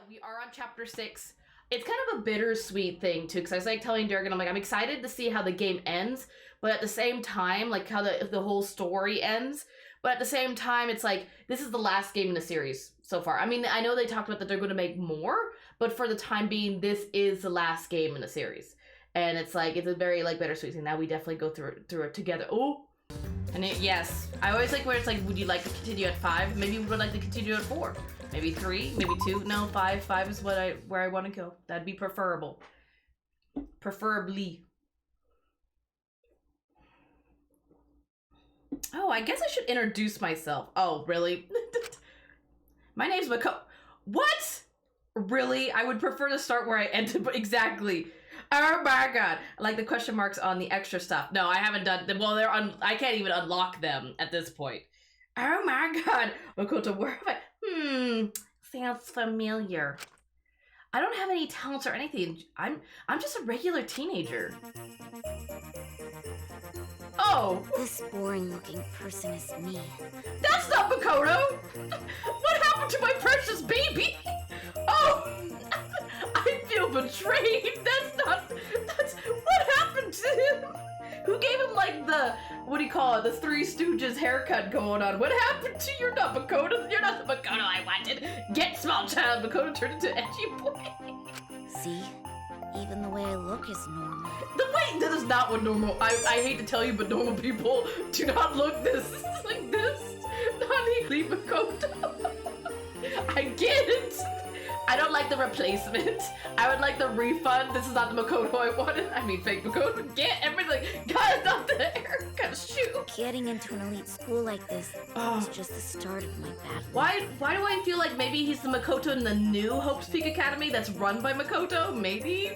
we are on chapter 6. It's kind of a bittersweet thing too, because I was like telling Durgan, I'm excited to see how the game ends, but at the same time, like how the whole story ends. But at the same time, it's like, this is the last game in the series so far. I mean, I know they talked about that they're going to make more, but for the time being, this is the last game in the series. And it's like, it's a very like bittersweet thing. Now we definitely go through it together. Oh, and yes, I always like where it's like, would you like to continue at 5? Maybe we would like to continue at 4. Maybe 3, maybe 2. No, 5. 5 is where I want to go. That'd be preferable. Preferably. Oh, I guess I should introduce myself. Oh, really? My name's Mako. What? Really? I would prefer to start where I ended, but exactly. Oh my god. I like the question marks on the extra stuff. No, I haven't done them. Well, I can't even unlock them at this point. Oh my god. Makoto, where have I? Sounds familiar. I don't have any talents or anything. I'm just a regular teenager. Oh! This boring-looking person is me. That's not Makoto! What happened to my precious baby? Oh! I feel betrayed! That's... What happened to him? Who gave him, like, the... What do you call it? The Three Stooges haircut going on. What happened to you? You're not Makoto. You're not the Makoto I wanted. Get small child. Makoto turned into edgy boy. See? Even the way I look is normal. That is not what normal... I hate to tell you, but normal people do not look this like this. Not even Makoto. I get it. I don't like the replacement. I would like the refund. This is not the Makoto I wanted. I mean, fake Makoto. Get everything. God, not the haircut. Shoot. Getting into an elite school like this is just the start of my bad luck. Why do I feel like maybe he's the Makoto in the new Hope's Peak Academy that's run by Makoto? Maybe?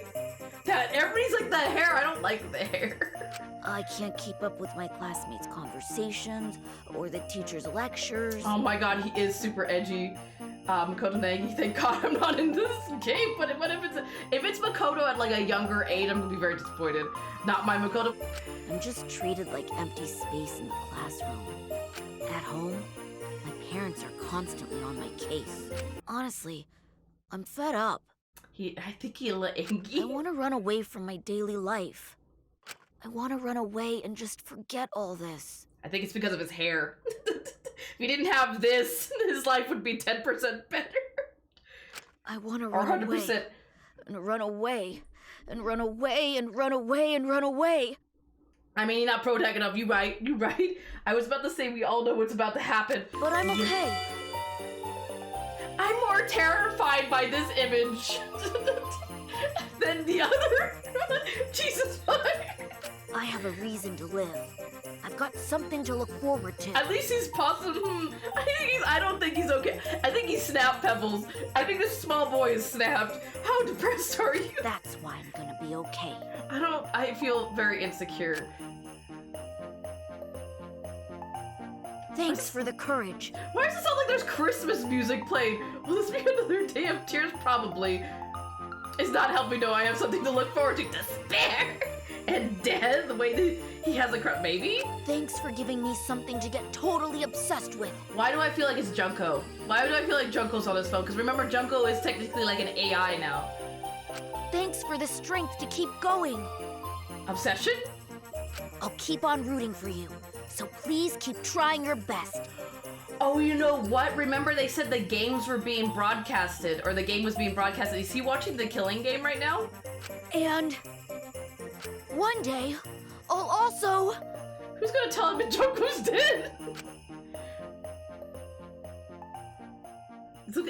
That everybody's like the hair. I don't like the hair. I can't keep up with my classmates' conversations or the teacher's lectures. Oh my god, he is super edgy. Makoto Nagi, thank god I'm not in this game, but if it's Makoto at like a younger age, I'm gonna be very disappointed. Not my Makoto. I'm just treated like empty space in the classroom. At home, my parents are constantly on my case. Honestly, I'm fed up. I think he a little angry. I want to run away from my daily life. I want to run away and just forget all this. I think it's because of his hair. If he didn't have this, his life would be 10% better. I want to run away. 100%. And run away. And run away and run away and run away. I mean, you're not pro-tech enough. You right. I was about to say we all know what's about to happen. But I'm okay. I'm more terrified by this image than the other. Jesus fuck. I have a reason to live. I've got something to look forward to. At least he's positive. I don't think he's okay. I think he snapped Pebbles. I think this small boy is snapped. How depressed are you? That's why I'm gonna be okay. I feel very insecure. Thanks for the courage. Why does it sound like there's Christmas music playing? Will this be another day of tears? Probably. It's not helping know I have something to look forward to. Despair and death, the way that he has a crap baby. Thanks for giving me something to get totally obsessed with. Why do I feel like it's Junko? Why do I feel like Junko's on his phone? Because remember, Junko is technically like an AI now. Thanks for the strength to keep going. Obsession? I'll keep on rooting for you. So please keep trying your best. Oh, you know what? Remember they said the games were being broadcasted, or the game was being broadcasted. Is he watching the Killing Game right now? And one day, I'll also... Who's gonna tell him that Junko's dead?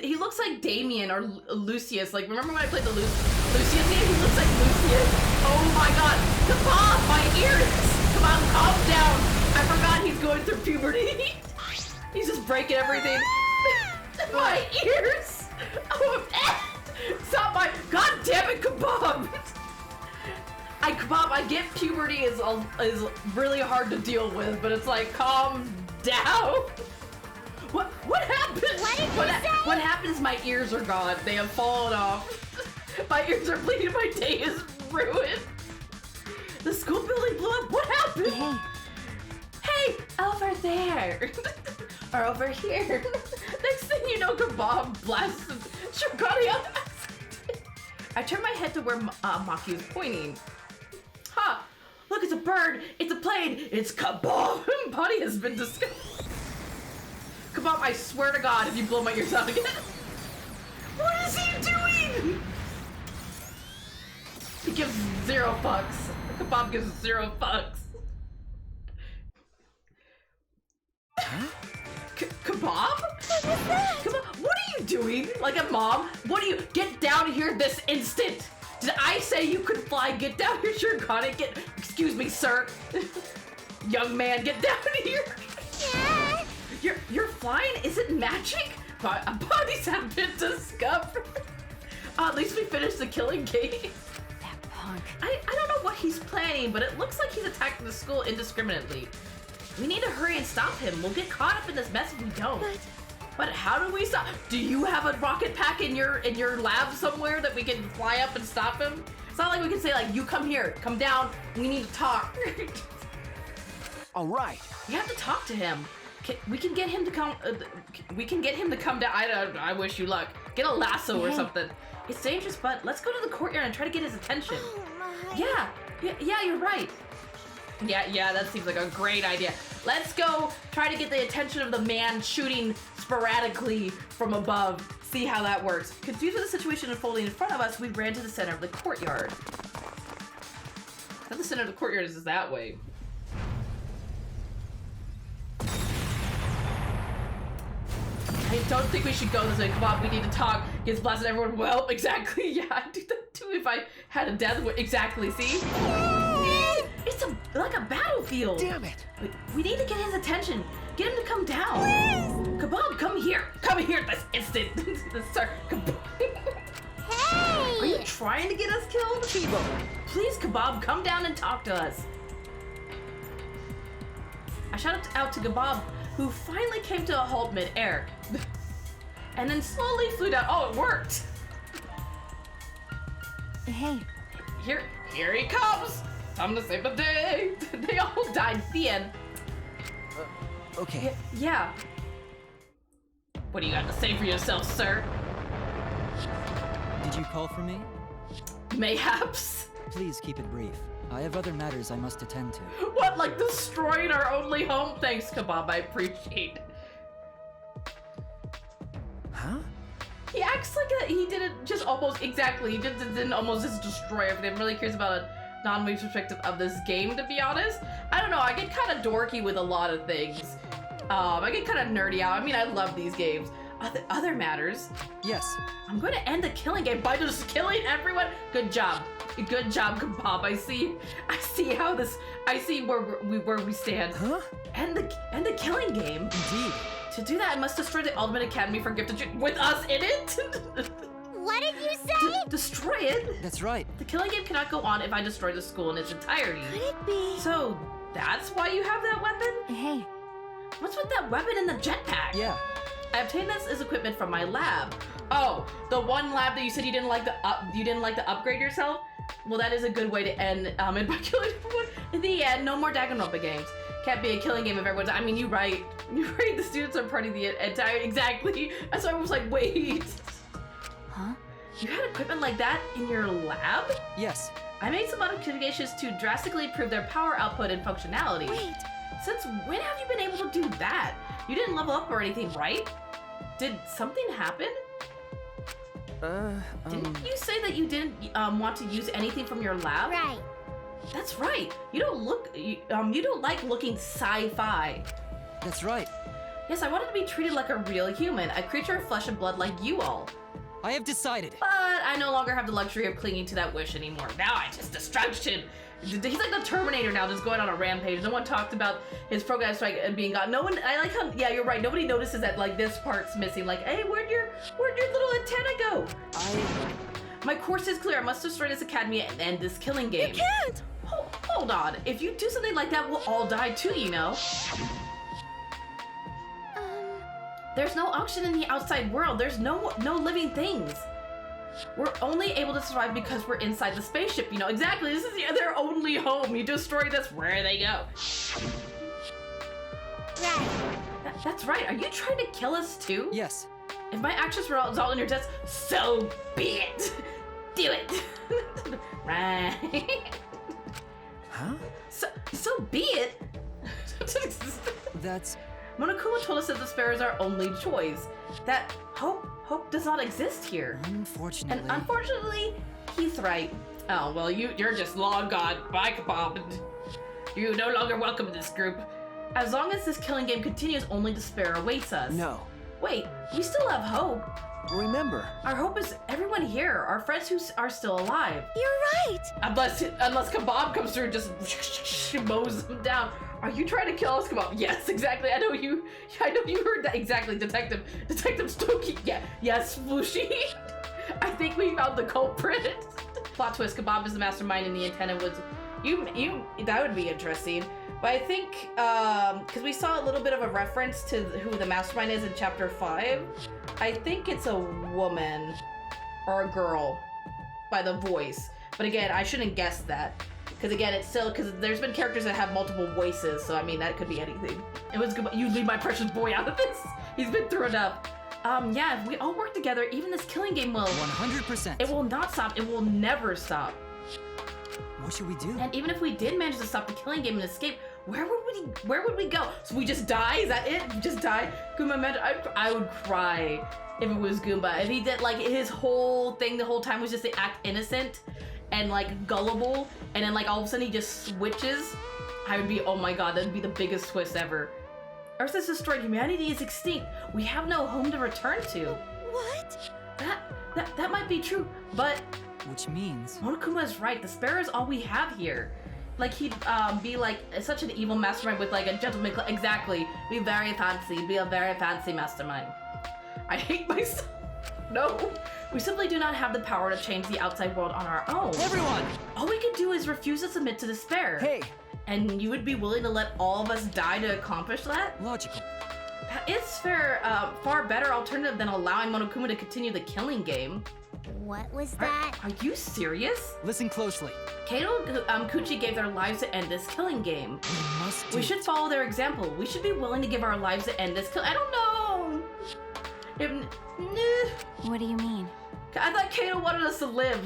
He looks like Damien or Lucius. Like, remember when I played the Lucius game? He looks like Lucius. Oh my god. Come on, my ears! Come on, calm down. I forgot he's going through puberty. He's just breaking everything. My ears! Oh, stop my... God damn it, Kebab! Kebab, I get puberty is really hard to deal with, but it's like, calm down. What happened? What did you say? What happens? My ears are gone. They have fallen off. My ears are bleeding. My day is ruined. The school building blew up. What happened? Hey, over there. Or over here. Next thing you know, Kebab blasts Shirogane. I turned my head to where Maki was pointing. Ha! Look, it's a bird! It's a plane! It's Kabam! Body has been discovered. Kabam, I swear to God, if you blow my ears out again. What is he doing? He gives 0 fucks. Kabam gives 0 fucks. Huh? Kabam? Kabam? What are you doing? Like a mom? What are you? Get down here this instant! Did I say you could fly? Get down here, Shirogane. Excuse me, sir. Young man, get down here. Yeah. You're flying? Is it magic? Bodies have been discovered. At least we finished the killing game. That punk. I don't know what he's planning, but it looks like he's attacking the school indiscriminately. We need to hurry and stop him. We'll get caught up in this mess if we don't. But how do we stop? Do you have a rocket pack in your lab somewhere that we can fly up and stop him? It's not like we can say like, you come here, come down, we need to talk. All right. We have to talk to him. We can get him to come. We can get him to come down. I wish you luck. Get a lasso or something. It's dangerous, but let's go to the courtyard and try to get his attention. Oh my. Yeah, you're right. Yeah, that seems like a great idea. Let's go try to get the attention of the man shooting sporadically from above. See how that works. Confused with the situation unfolding in front of us, we ran to the center of the courtyard. Now the center of the courtyard is that way. I don't think we should go this way. Come on, we need to talk. Gets blasted everyone. Well, exactly. Yeah, I'd do that too if I had a death wish. Exactly, see? It's like a battlefield. Damn it. We need to get his attention. Get him to come down. Kabam, come here. Come here this instant. Sir, Kabam. Hey! Are you trying to get us killed? Chibo. Please, Kabab, come down and talk to us. I shouted out to Kabab, who finally came to a halt mid-air. And then slowly flew down. Oh, it worked. Hey. Here he comes. Time to save the day. They all died. The end. Okay. Yeah. What do you got to say for yourself, sir? Did you call for me? Mayhaps. Please keep it brief. I have other matters I must attend to. What, like destroying our only home? Thanks, Kabab. I appreciate it. Huh? He acts like he didn't just almost exactly. He didn't almost just destroy everything. I'm really curious about a non-movie perspective of this game, to be honest. I don't know. I get kind of dorky with a lot of things. I get kind of nerdy out. I mean, I love these games. Other matters. Yes. I'm going to end the killing game by just killing everyone. Good job. Good job, Kabab. I see how this. I see where we stand. Huh? End the killing game. Indeed. To do that, I must destroy the Ultimate Academy for Gifted with us in it. What did you say? Destroy it. That's right. The killing game cannot go on if I destroy the school in its entirety. Could it be? So that's why you have that weapon? Hey. What's with that weapon in the jetpack? Yeah. I obtained this as equipment from my lab. Oh, the one lab that you said you didn't like to upgrade yourself? Well, that is a good way to end it by killing everyone. In the end, no more Danganronpa games. Can't be a killing game if everyone's. I mean, you're right. You're right. The students are part of the entire. Exactly. That's why I was like, wait. Huh? You had equipment like that in your lab? Yes. I made some modifications to drastically improve their power output and functionality. Wait. Since when have you been able to do that? You didn't level up or anything, right? Did something happen? Didn't you say that you didn't want to use anything from your lab? Right. That's right. You don't like looking sci-fi. That's right. Yes, I wanted to be treated like a real human, a creature of flesh and blood like you all. I have decided. But I no longer have the luxury of clinging to that wish anymore. Now I just destruction. He's like the Terminator now, just going on a rampage. No one talked about his program strike and being gone. No one. I like how. Yeah, you're right. Nobody notices that like this part's missing. Like, hey, where'd your little antenna go? My course is clear. I must destroy this academy and end this killing game. You can't. Hold on. If you do something like that, we'll all die too. You know. There's no oxygen in the outside world. There's no living things. We're only able to survive because we're inside the spaceship, you know? Exactly, this is their only home. You destroy this, where they go? Right. That's right, are you trying to kill us too? Yes. If my actions result in your death, so be it. Do it. Right. Huh? So be it. That's... Monokuma told us that despair is our only choice. That hope does not exist here. Unfortunately... And unfortunately, he's right. Oh, well, you're just long gone. Bye, Kabab. You're no longer welcome in this group. As long as this killing game continues, only despair awaits us. No. Wait, we still have hope. Remember. Our hope is everyone here, our friends who are still alive. You're right! Unless Kabab comes through and just mows them down. Are you trying to kill us, Kabab? Yes, exactly. I know you heard that exactly, Detective Stokey. Yeah, yes, Fushi. I think we found the culprit. Plot twist: Kabab is the mastermind, and the antenna was that would be interesting. But I think because we saw a little bit of a reference to who the mastermind is in chapter 5. I think it's a woman or a girl by the voice. But again, I shouldn't guess that. Because again, it's still, because there's been characters that have multiple voices, so I mean, that could be anything. It was good. You leave my precious boy out of this. He's been through enough. Yeah, if we all work together, even this killing game will... 100%. It will not stop. It will never stop. What should we do? And even if we did manage to stop the killing game and escape, where would we go? So we just die? Is that it? We just die? Goomba, I would cry if it was Goomba. If he did, like, his whole thing the whole time was just to act innocent and, like, gullible, and then, like, all of a sudden he just switches, I would be, oh my god, that would be the biggest twist ever. Earth is destroyed, humanity is extinct, we have no home to return to. What? That might be true, but... Which means... Monokuma is right, the Sparrow is all we have here. Like, he'd be like such an evil mastermind with like a gentleman, exactly. Be very fancy, be a very fancy mastermind. I hate myself. No, we simply do not have the power to change the outside world on our own. Everyone! All we can do is refuse to submit to despair. Hey! And you would be willing to let all of us die to accomplish that? Logical. That is far better alternative than allowing Monokuma to continue the killing game. What was that? Are you serious? Listen closely. Kato and Kuchi gave their lives to end this killing game. We must do We should it. follow their example. We should be willing to give our lives to end this kill. I don't know. What do you mean? I thought Kato wanted us to live.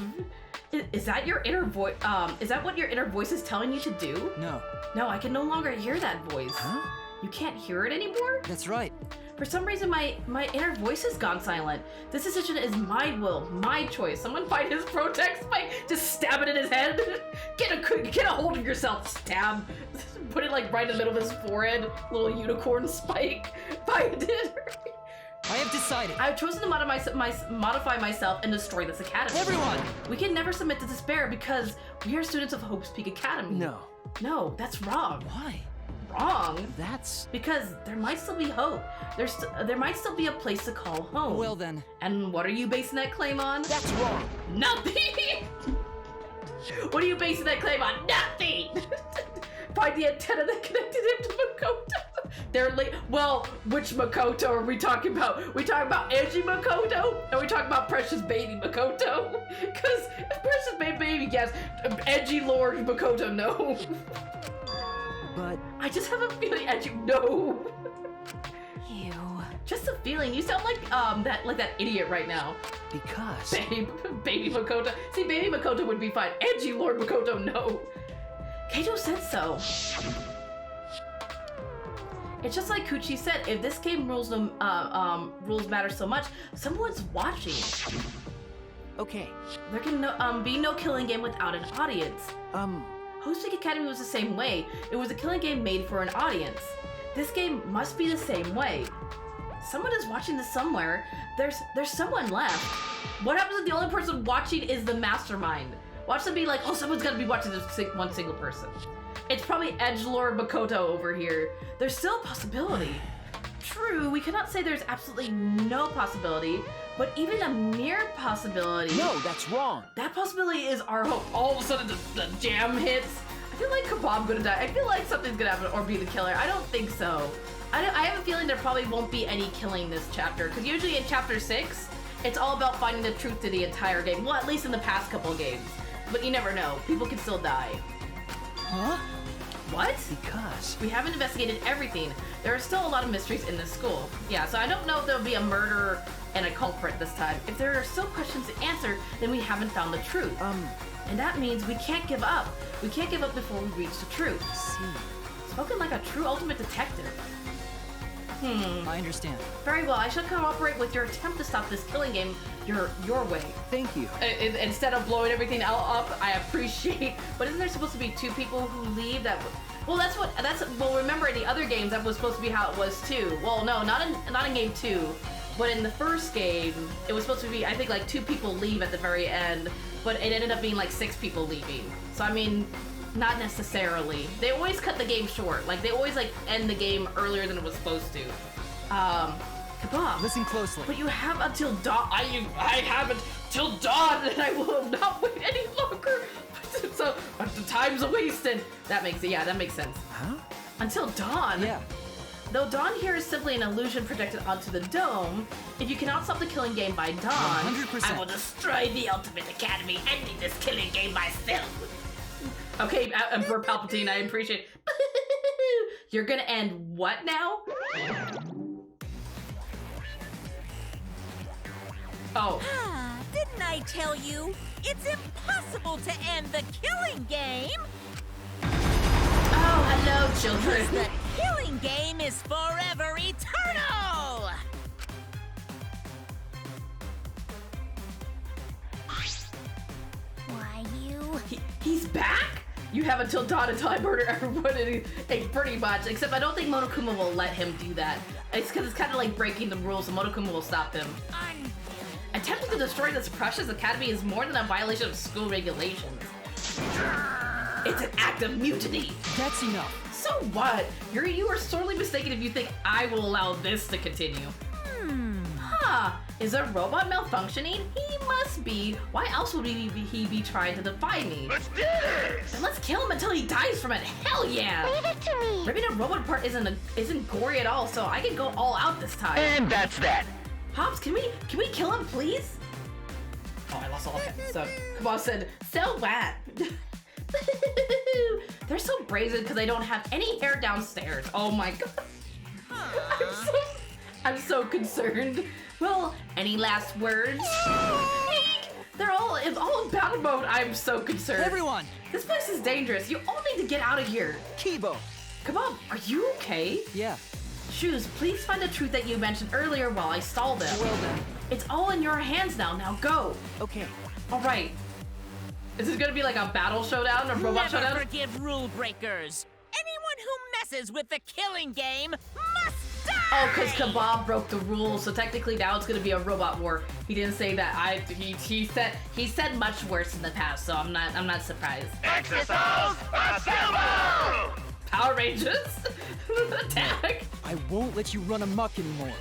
Is that your inner voice? Is that what your inner voice is telling you to do? No. No, I can no longer hear that voice. Huh? You can't hear it anymore? That's right. For some reason, my inner voice has gone silent. This decision is my will, my choice. Someone find his Protex spike, just stab it in his head. Get a hold of yourself, stab. Put it like right in the middle of his forehead, little unicorn spike. Find it. I have decided. I've chosen to modify myself and destroy this academy. Everyone! We can never submit to despair because we are students of Hope's Peak Academy. No. No, that's wrong. Why? Wrong. That's... Because there might still be hope. There might still be a place to call home. Well then. And what are you basing that claim on? That's wrong. Nothing! What are you basing that claim on? Nothing! Find the antenna that connected him to Makoto. They're late. Well, which Makoto are we talking about? We talking about Edgy Makoto? Are we talking about Precious Baby Makoto? Because Precious Baby, yes. Edgy Lord Makoto, no. But... I just have a feeling Edgy, no. Ew. Just a feeling. You sound like that idiot right now. Because... Baby Makoto. See, Baby Makoto would be fine. Edgy Lord Makoto, no. Kato said so. It's just like Kuchi said. If this game rules matter so much, someone's watching. Okay. There can be no killing game without an audience. Hope's Peak Academy was the same way. It was a killing game made for an audience. This game must be the same way. Someone is watching this somewhere. There's someone left. What happens if the only person watching is the mastermind? Watch them be like, oh, someone's gotta be watching this one single person. It's probably Edgelord Makoto over here. There's still a possibility. True, we cannot say there's absolutely no possibility, but even a mere possibility. No, that's wrong. That possibility is our hope. All of a sudden the jam hits. I feel like Kabab gonna die. I feel like something's gonna happen or be the killer. I don't think so. I have a feeling there probably won't be any killing this chapter, because usually in chapter 6, it's all about finding the truth to the entire game. Well, at least in the past couple games. But you never know. People can still die. Huh? What? Because... We haven't investigated everything. There are still a lot of mysteries in this school. Yeah, so I don't know if there'll be a murder and a culprit this time. If there are still questions to answer, then we haven't found the truth. And that means we can't give up. We can't give up before we reach the truth. See. Spoken like a true ultimate detective. I understand. Very well, I shall cooperate with your attempt to stop this killing game your way. Thank you. Instead of blowing everything up, I appreciate. But isn't there supposed to be 2 people who leave? Well, well, remember in the other games that was supposed to be how it was too. Well, no, not in game 2, but in the first game it was supposed to be, I think, like 2 people leave at the very end, but it ended up being like 6 people leaving. So I mean, not necessarily. They always cut the game short. Like they always like end the game earlier than it was supposed to. Kebab. Listen closely. But you have until dawn. I have until dawn, and I will not wait any longer. So the time's wasted. That makes sense. Huh? Until dawn. Yeah. Though dawn here is simply an illusion projected onto the dome, if you cannot stop the killing game by dawn, 100%. I will destroy the Ultimate Academy, ending this killing game myself. Okay, Emperor Palpatine, I appreciate it. You're gonna end what now? Oh. Didn't I tell you? It's impossible to end the killing game! Oh, hello, children. The killing game is forever eternal! Why you? He's back? You have until dawn until I murder everyone, pretty much. Except I don't think Monokuma will let him do that. It's because it's kind of like breaking the rules, so Monokuma will stop him. Attempting to destroy this precious academy is more than a violation of school regulations. It's an act of mutiny. That's enough. So what? You are sorely mistaken if you think I will allow this to continue. Is a robot malfunctioning? He must be. Why else would he be trying to defy me? Let's do this! Then let's kill him until he dies from it. Hell yeah! Leave it to me. Ripping a robot apart isn't gory at all, so I can go all out this time. And that's that. Pops, can we kill him, please? Oh, I lost all of it. So Kabal said, so what? They're so brazen because they don't have any hair downstairs. Oh my god. I'm so concerned. Well, any last words? It's all in battle mode. I'm so concerned. Everyone! This place is dangerous. You all need to get out of here. Kibo! Kabal, are you okay? Yeah. Shoes, please find the truth that you mentioned earlier while I stall them. Well then. It's all in your hands now. Now go. Okay. All right. Is this gonna be like a battle showdown or robot Never showdown? forgive rule breakers. Anyone who messes with the killing game must die! Oh, because Kebab broke the rules, so technically now it's gonna be a robot war. He didn't say that. He said much worse in the past, so I'm not surprised. Exercise assemble! Power Rangers, attack! I won't let you run amok anymore.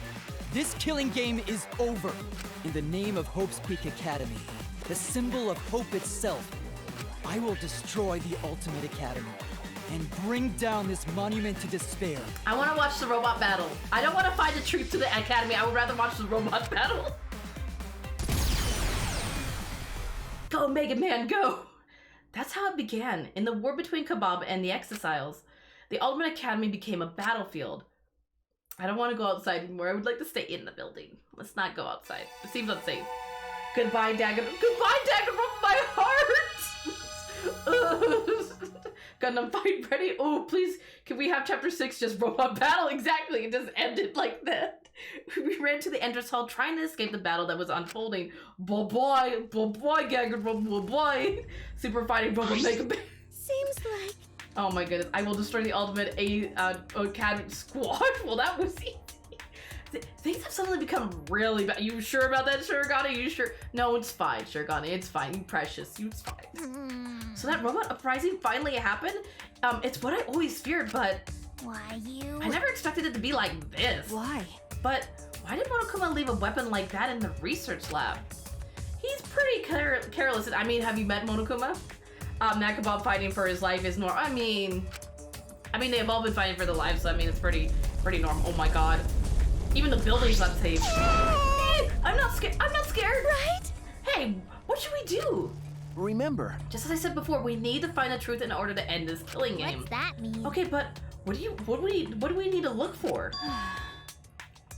This killing game is over. In the name of Hope's Peak Academy, the symbol of hope itself, I will destroy the Ultimate Academy and bring down this monument to despair. I want to watch the robot battle. I don't want to find the truth to the academy. I would rather watch the robot battle. Go, Mega Man, go! That's how it began. In the war between Kebab and the Exiles, the Ultimate Academy became a battlefield. I don't want to go outside anymore. I would like to stay in the building. Let's not go outside. It seems unsafe. Goodbye, Danganronpa. Goodbye, Danganronpa, my heart! Gundam fight ready? Oh, please, can we have chapter 6 just robot battle? Exactly, it just ended like that. We ran to the entrance hall trying to escape the battle that was unfolding. Boy, Danganronpa, boy. Super fighting robot Mega Man. Seems like Oh my goodness, I will destroy the Ultimate Academy squad. Well, that was easy. Things have suddenly become really bad. You sure about that, Shirogane? You sure? No, it's fine, Shirogane. It's fine. You precious. It's fine. So that robot uprising finally happened? It's what I always feared, but why you? I never expected it to be like this. Why? But why did Monokuma leave a weapon like that in the research lab? He's pretty careless. I mean, have you met Monokuma? Nakabab fighting for his life is normal. I mean, they've all been fighting for their lives, so I mean, it's pretty normal. Oh my god. Even the building's unsafe. I'm not scared. I'm not scared. Right? Hey, what should we do? Remember. Just as I said before, we need to find the truth in order to end this killing game. What's that mean? Okay, but what do we need to look for?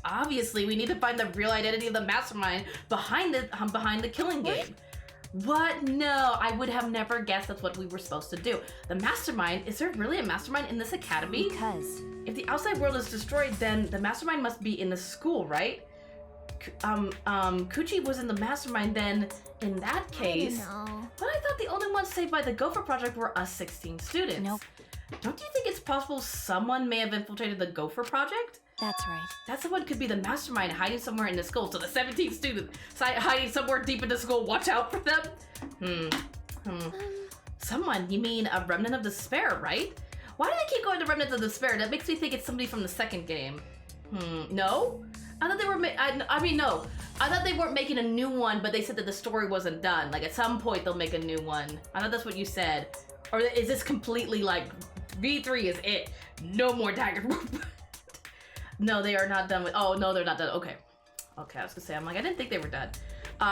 Obviously, we need to find the real identity of the mastermind behind the killing game. What? No, I would have never guessed that's what we were supposed to do. The mastermind? Is there really a mastermind in this academy? Because If the outside world is destroyed, then the mastermind must be in the school, right? Kuchi was in the mastermind then, in that case. no. But I thought the only ones saved by the Gopher Project were us 16 students. Nope. Don't you think it's possible someone may have infiltrated the Gopher Project? That's right. That someone could be the mastermind hiding somewhere in the school. So the 17 students hiding somewhere deep in the school, watch out for them? Someone, you mean a remnant of despair, right? Why do they keep going to remnants of despair? That makes me think it's somebody from the second game. No? I thought they were, no. I thought they weren't making a new one, but they said that the story wasn't done. Like at some point they'll make a new one. I thought that's what you said. Or is this completely like, V3 is it? No more Danganronpa. No, they are not done with, oh no, they're not done, okay. Okay, I was gonna say, I'm like, I didn't think they were done.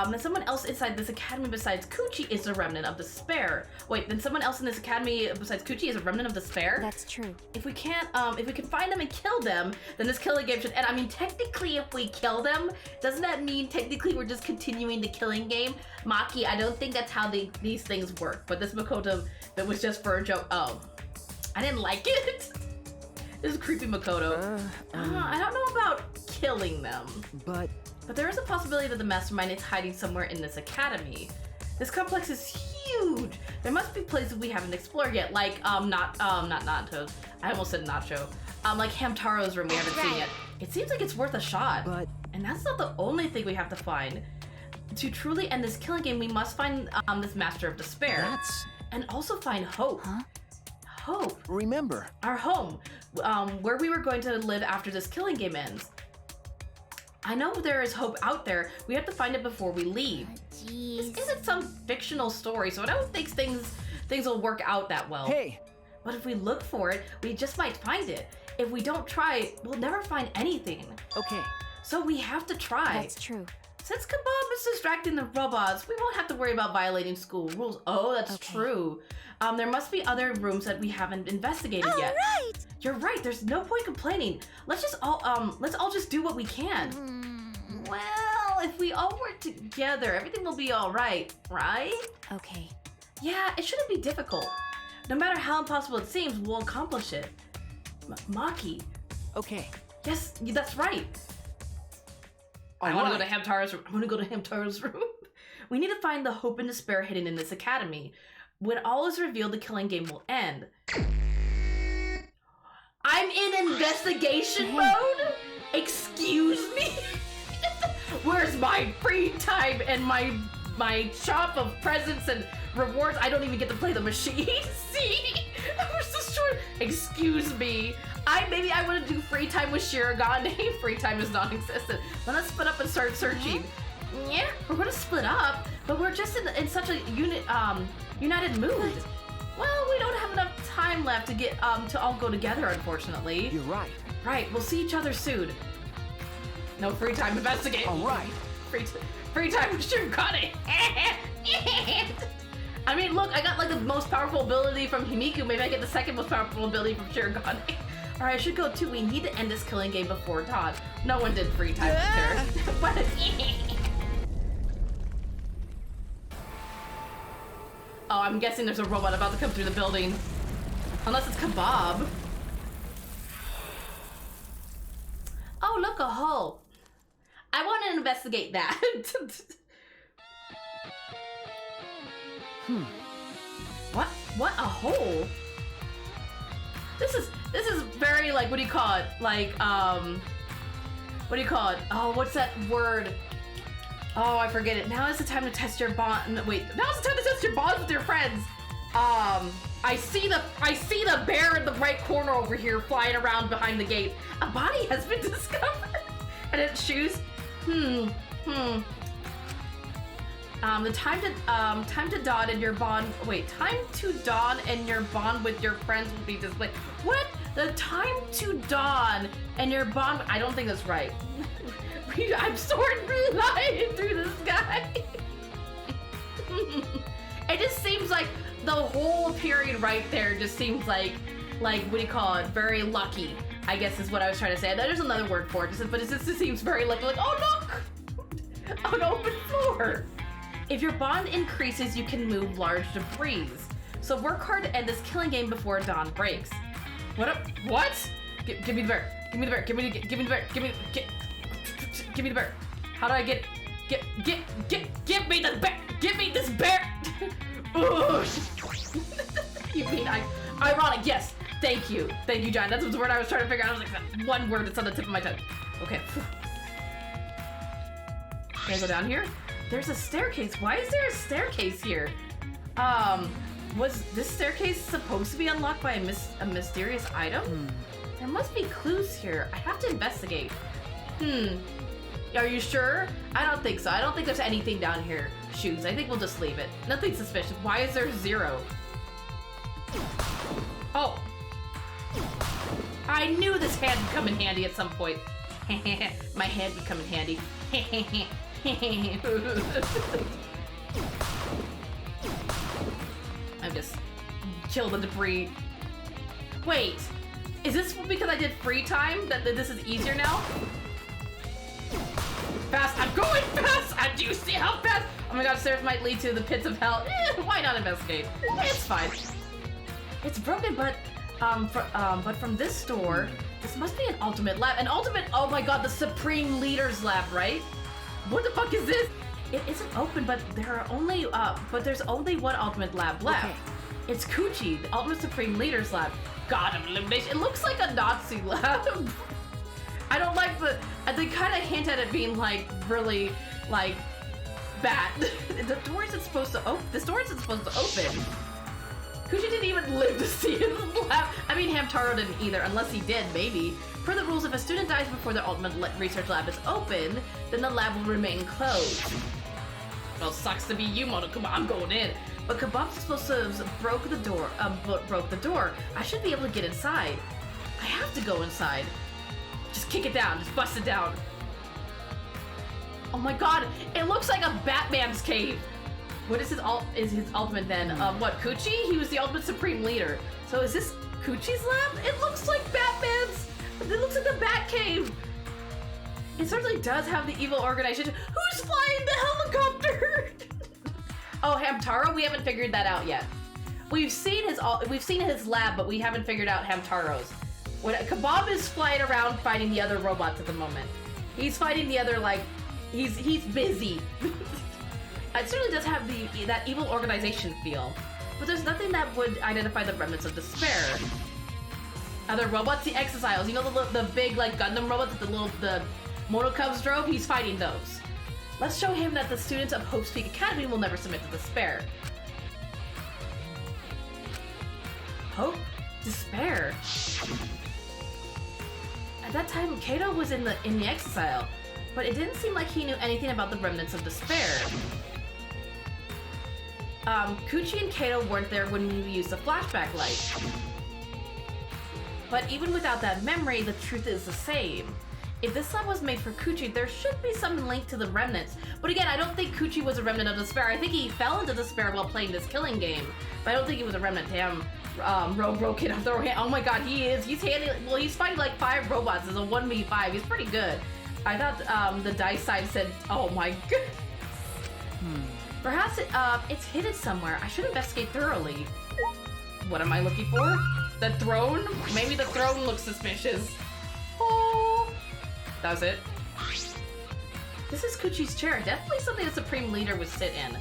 Then someone else inside this academy besides Kuchi is a remnant of despair. Wait, then someone else in this academy besides Kuchi is a remnant of despair? That's true. If we can't, if we can find them and kill them, then this killing game should end. I mean, technically, if we kill them, doesn't that mean technically we're just continuing the killing game? Maki, I don't think that's how these things work. But this Makoto, that was just for a joke. Oh, I didn't like it. This is creepy Makoto. I don't know about killing them. But there is a possibility that the mastermind is hiding somewhere in this academy. This complex is huge. There must be places we haven't explored yet, like not Nanto's. I almost said Nacho. Like Hamtaro's room we haven't seen yet. It seems like it's worth a shot. But And that's not the only thing we have to find. To truly end this killing game, we must find this Master of Despair. that's And also find hope. Huh? Hope. Remember, Our home, where we were going to live after this killing game ends. I know there is hope out there. We have to find it before we leave. Jeez. This isn't some fictional story, so I don't think things will work out that well. hey, But if we look for it, we just might find it. If we don't try, we'll never find anything. okay. So we have to try. That's true. Since Kebab is distracting the robots, we won't have to worry about violating school rules. Oh, that's Okay. true. There must be other rooms that we haven't investigated yet. Right. You're right. There's no point complaining. Let's all just do what we can. Well, if we all work together, everything will be all right, right? Okay. Yeah, it shouldn't be difficult. No matter how impossible it seems, we'll accomplish it. Maki. Okay. Yes, that's right. I want to go to Hamtaro's room. I want to go to Hamtaro's room. We need to find the hope and despair hidden in this academy. When all is revealed, the killing game will end. I'm in investigation mode? Excuse me? Where's my free time and my shop of presents and rewards? I don't even get to play the machine. See? I was destroyed. Excuse me. Maybe I want to do free time with Shiragan. Free time is non-existent. Let's split up and start searching. Yeah, we're gonna split up, but we're just in such a united mood. Well, we don't have enough time left to get to all go together, unfortunately. you're right. Right, we'll see each other soon. No free time investigating. All right. Free time with Shiragan. I mean, look, I got like the most powerful ability from Himiku. Maybe I get the second most powerful ability from Shiragan. Alright, I should go too. We need to end this killing game before dawn. No one did free time with her. But oh, I'm guessing there's a robot about to come through the building. Unless it's Kebab. Oh, look, a hole. I want to investigate that. What? A hole? This is very like, what do you call it? Like, what do you call it? Oh, what's that word? Oh, I forget it. Now is the time to test your bond. No, wait, now is the time to test your bonds with your friends. I see the bear in the right corner over here flying around behind the gate. A body has been discovered. And its shoes. The time to dawn and your bond. Wait, time to dawn and your bond with your friends will be displayed. What? The time to dawn and your bond. I don't think that's right. I'm soaring flying through the sky. It just seems like the whole period right there just seems like what do you call it? Very lucky. I guess is what I was trying to say. There's another word for it, but it just seems very like, oh look! An open floor! If your bond increases, you can move large debris. So work hard to end this killing game before dawn breaks. What up? What? Give me the bear. Give me the bear. Give me the bear. Give me the bear. How do I get it? Give me the bear. Give me this bear. You mean ironic? Yes. Thank you, John. That's the word I was trying to figure out. I was like, one word that's on the tip of my tongue. Okay. Can I go down here? There's a staircase. Why is there a staircase here? Was this staircase supposed to be unlocked by a mysterious item? There must be clues here. I have to investigate. Are you sure? I don't think so. I don't think there's anything down here. Shoes. I think we'll just leave it. Nothing suspicious. Why is there 0? Oh. I knew this hand would come in handy at some point. My hand would come in handy. I'm just kill the debris. Wait, is this because I did free time that this is easier now? Fast, I'm going fast! Do you see how fast? Oh my god, stairs might lead to the pits of hell. Why not investigate? It's fine. It's broken, but from this door, this must be an ultimate lab. An ultimate, oh my god, the Supreme Leader's lab, right? What the fuck is this? It isn't open, but there's only one ultimate lab left. Okay. It's Coochie, the ultimate Supreme Leader's lab. God of elimination. It looks like a Nazi lab. I don't like they kind of hint at it being like really like bad. The door isn't supposed to open. This door isn't supposed to open. Coochie didn't even live to see his lab. I mean, Hamtaro didn't either, unless he did, maybe. Per the rules, if a student dies before their ultimate research lab is open, then the lab will remain closed. Well, sucks to be you, Monokuma. I'm going in. But Kabob's explosives broke the door. I should be able to get inside. I have to go inside. Just kick it down. Just bust it down. Oh my god! It looks like a Batman's cave. What is his ultimate then? What, Coochie? He was the ultimate Supreme Leader. So is this Coochie's lab? It looks like Batman's. It looks like the Batcave. It certainly does have the evil organization. Who's flying the helicopter? Oh, Hamtaro? We haven't figured that out yet. We've seen his lab, but we haven't figured out Hamtaro's. When Kabob is flying around fighting the other robots at the moment. He's fighting the other, like, he's busy. It certainly does have that evil organization feel, but there's nothing that would identify the remnants of despair. Other robots, the Exiles, you know the big like Gundam robots that the Moto Cubs drove? He's fighting those. Let's show him that the students of Hope's Peak Academy will never submit to despair. Hope? Despair? At that time, Kato was in the Exile, but it didn't seem like he knew anything about the remnants of despair. Coochie and Kato weren't there when we used the flashback light. But even without that memory, the truth is the same. If this lab was made for Coochie, there should be some link to the remnants. But again, I don't think Coochie was a remnant of despair. I think he fell into despair while playing this killing game. But I don't think he was a remnant. Damn, Kid, oh my god, he is. He's fighting like 5 robots as a 1v5. He's pretty good. I thought the dice side said, oh my god. Perhaps it's hidden somewhere. I should investigate thoroughly. What am I looking for? The throne? Maybe the throne looks suspicious. Oh, that was it. This is Coochie's chair. Definitely something the Supreme Leader would sit in.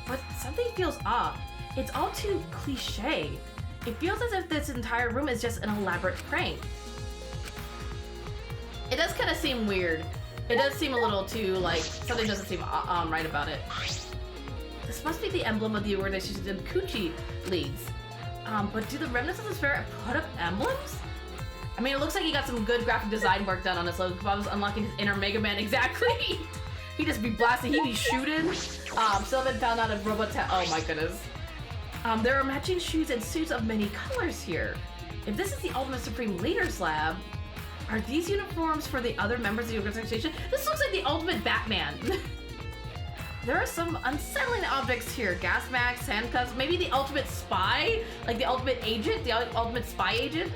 But something feels off. It's all too cliche. It feels as if this entire room is just an elaborate prank. It does kind of seem weird. It does seem a little too, like, something doesn't seem right about it. This must be the emblem of the organization Coochie leads. But do the remnants of the spirit put up emblems? I mean, it looks like he got some good graphic design work done on this. Like, Bob's unlocking his inner Mega Man. Exactly! He just be blasting, he be shooting. Still haven't found out if robots oh my goodness. There are matching shoes and suits of many colors here. If this is the Ultimate Supreme Leader's lab, are these uniforms for the other members of the organization? This looks like the Ultimate Batman. There are some unsettling objects here. Gas masks, handcuffs, maybe the ultimate spy? Like the ultimate agent? The ultimate spy agent?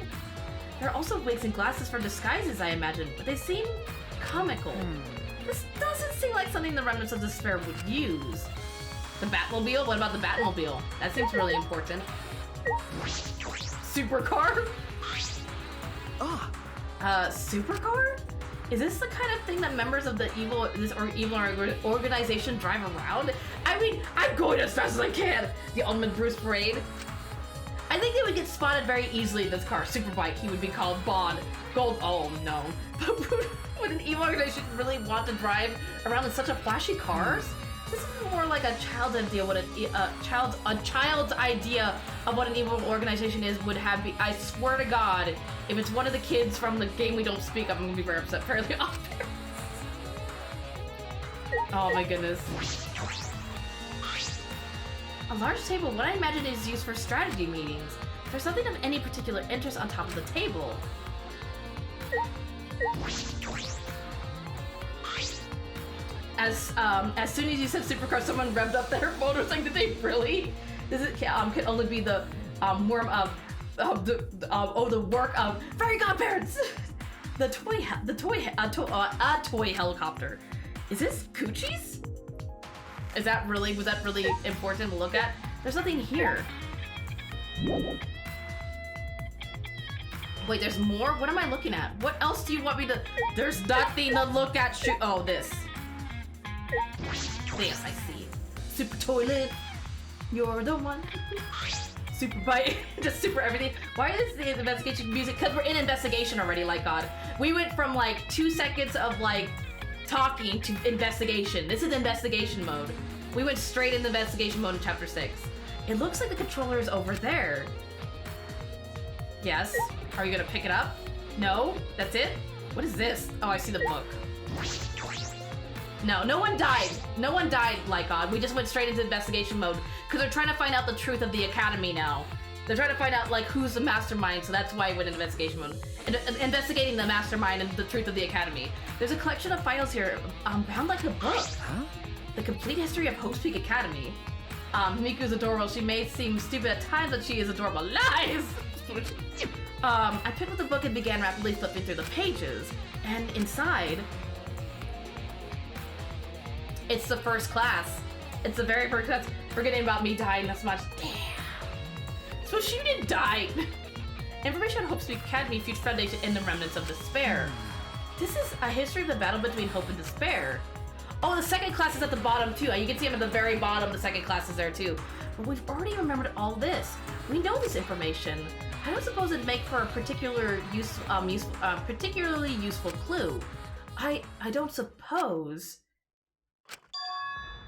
There are also wigs and glasses for disguises, I imagine, but they seem comical. This doesn't seem like something the remnants of despair would use. The Batmobile? What about the Batmobile? That seems really important. Supercar? Supercar? Is this the kind of thing that members of the evil organization drive around? I mean, I'm going as fast as I can! The ultimate Bruce Parade. I think they would get spotted very easily in this car. Superbike, he would be called Bond. Gold, oh no. Would an evil organization really want to drive around in such a flashy cars? This is more like a child's idea. A child's idea of what an evil organization is would have. I swear to God, if it's one of the kids from the game we don't speak of, I'm gonna be very upset fairly often. Oh my goodness. A large table. What I imagine is used for strategy meetings. There's something of any particular interest on top of the table. As soon as you said supercar, someone revved up their phone. I was like, did they really? This is can only be the worm of the work of fairy godparents. A toy helicopter. Is this Coochie's? Was that really important to look at? There's nothing here. Wait, there's more? What am I looking at? What else do you want me to? There's nothing to look at. Oh, this. Yes, I see. Super toilet. You're the one. Super bite. Just super everything. Why is the investigation music? Because we're in investigation already, like God. We went from like 2 seconds of like talking to investigation. This is investigation mode. We went straight into investigation mode in chapter 6. It looks like the controller is over there. Yes. Are you gonna pick it up? No? That's it? What is this? Oh, I see the book. No, no one died. No one died, like God. We just went straight into investigation mode because they're trying to find out the truth of the academy now. They're trying to find out like who's the mastermind, so that's why I went into investigation mode. Investigating the mastermind and the truth of the academy. There's a collection of files here, bound like a book. Huh? The complete history of Hope's Peak Academy. Miku's adorable. She may seem stupid at times, but she is adorable. Lies! I picked up the book and began rapidly flipping through the pages. And inside, it's the first class. It's the very first class. Forgetting about me dying this much. Damn. So she didn't die. Information on Hope's Peak Academy, Future Foundation, and the Remnants of Despair. This is a history of the battle between hope and despair. Oh, the second class is at the bottom too. You can see him at the very bottom. The second class is there too. But we've already remembered all this. We know this information. I don't suppose it'd make for a particularly useful clue. I don't suppose.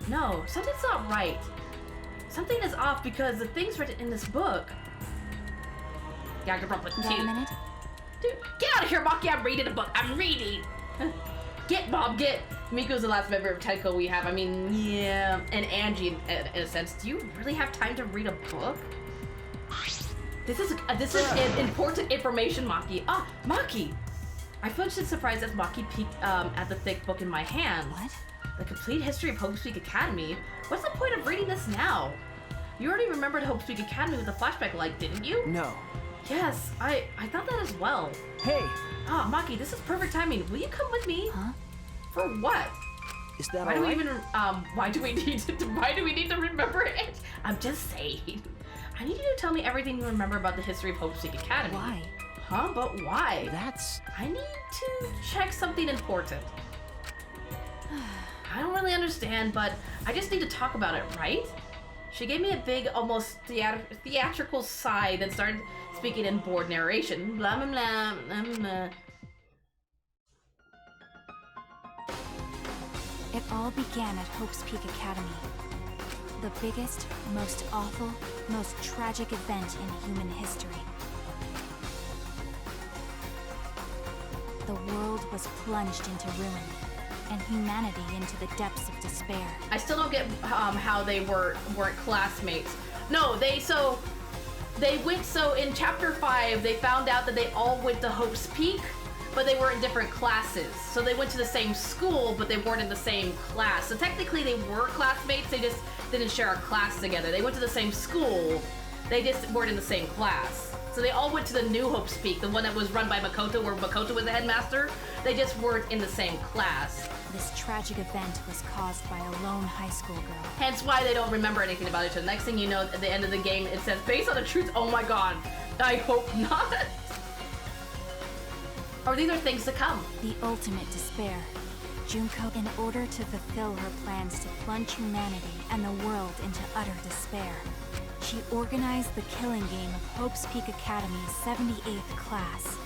No, something's not right. Something is off because the things written in this book. Danganronpa 2. Got a minute? Dude, get out of here, Maki! I'm reading a book. I'm reading. Get, Bob, get. Miko's the last member of Tenko we have. I mean, yeah, and Angie in a sense. Do you really have time to read a book? This is important information, Maki. Ah, Maki! I felt surprised as Maki peeked at the thick book in my hand. What? The complete history of Hope's Peak Academy? What's the point of reading this now? You already remembered Hope's Peak Academy with a flashback light, didn't you? No. Yes, I thought that as well. Hey! Ah, Maki, this is perfect timing. Will you come with me? Huh? For what? Is that Why all do we right? even why do we need to remember it? I'm just saying. I need you to tell me everything you remember about the history of Hope's Peak Academy. Why? Huh? But why? That's... I need to check something important. I don't really understand, but I just need to talk about it, right? She gave me a big, almost theatrical sigh, then started speaking in bored narration. Blah, blah, blah, blah, blah. It all began at Hope's Peak Academy. The biggest, most awful, most tragic event in human history. The world was plunged into ruin, and humanity into the depths of despair. I still don't get how they weren't classmates. No, so in chapter 5 they found out that they all went to Hope's Peak, but they were in different classes. So they went to the same school, but they weren't in the same class. So technically they were classmates, they just didn't share a class together. They went to the same school, they just weren't in the same class. So they all went to the new Hope's Peak, the one that was run by Makoto, where Makoto was the headmaster. They just weren't in the same class. This tragic event was caused by a lone high school girl. Hence why they don't remember anything about each other. Next thing you know, at the end of the game, it says, based on the truth, oh my god, I hope not. Or these are things to come. The ultimate despair. Junko, in order to fulfill her plans to plunge humanity and the world into utter despair, she organized the killing game of Hope's Peak Academy's 78th class.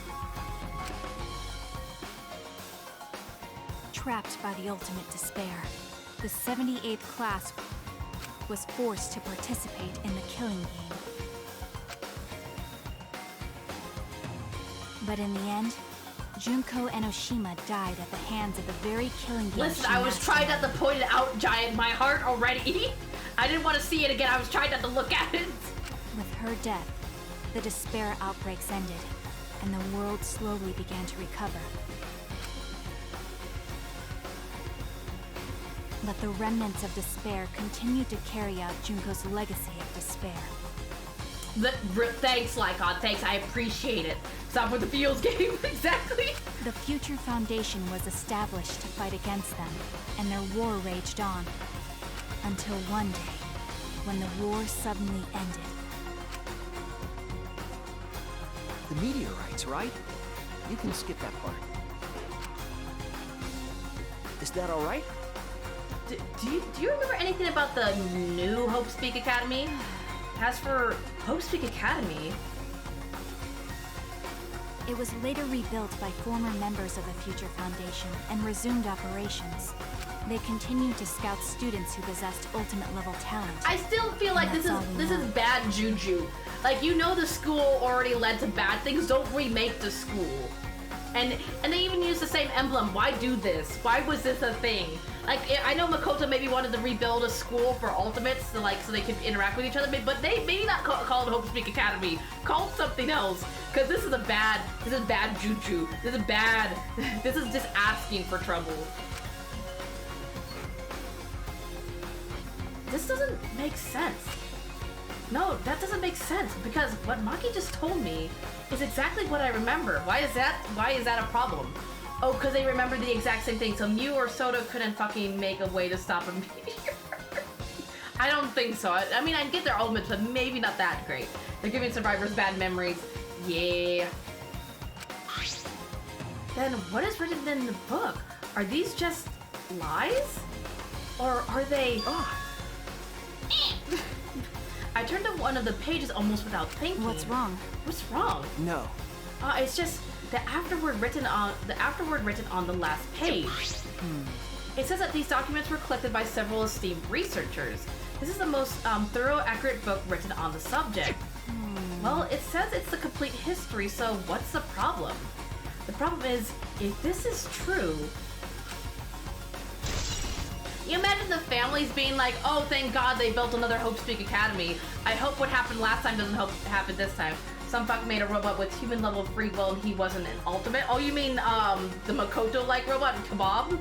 Trapped by the ultimate despair, the 78th class was forced to participate in the killing game. But in the end, Junko Enoshima died at the hands of the very killing game. Listen, I was trying not to point it out, Giant, my heart already. I didn't want to see it again. I was trying not to look at it. With her death, the despair outbreaks ended, and the world slowly began to recover. But the remnants of despair continued to carry out Junko's legacy of despair. Thanks, Lycon. Thanks, I appreciate it. Stop with the feels game, exactly. The Future Foundation was established to fight against them, and their war raged on. Until one day, when the war suddenly ended. The meteorites, right? You can skip that part. Is that all right? Do you remember anything about the new Hope's Peak Academy? As for Hope's Peak Academy... It was later rebuilt by former members of the Future Foundation and resumed operations. They continued to scout students who possessed ultimate level talent. I still feel like this is bad juju. Like, you know the school already led to bad things, don't remake the school. And they even used the same emblem. Why do this? Why was this a thing? Like, I know Makoto maybe wanted to rebuild a school for ultimates so they could interact with each other, but they maybe not call it Hope's Peak Academy. Call it something else, because this is bad juju. This is just asking for trouble. This doesn't make sense. No, that doesn't make sense, because what Maki just told me is exactly what I remember. Why is that a problem? Oh, because they remember the exact same thing. So Mew or Soda couldn't fucking make a way to stop a meteor. I don't think so. I mean, I get their ultimates, but maybe not that great. They're giving survivors bad memories. Yeah. Then what is written in the book? Are these just lies? Or are they... I turned to one of the pages almost without thinking. What's wrong? What's wrong? No. It's just the afterword written on the last page. It says that these documents were collected by several esteemed researchers. This is the most thorough, accurate book written on the subject. Well, it says it's the complete history, so what's the problem? The problem is, if this is true... You imagine the families being like, oh, thank God they built another Hope's Peak Academy. I hope what happened last time doesn't happen this time. Some fuck made a robot with human level free will and he wasn't an ultimate. Oh, you mean the Makoto-like robot, Kebab?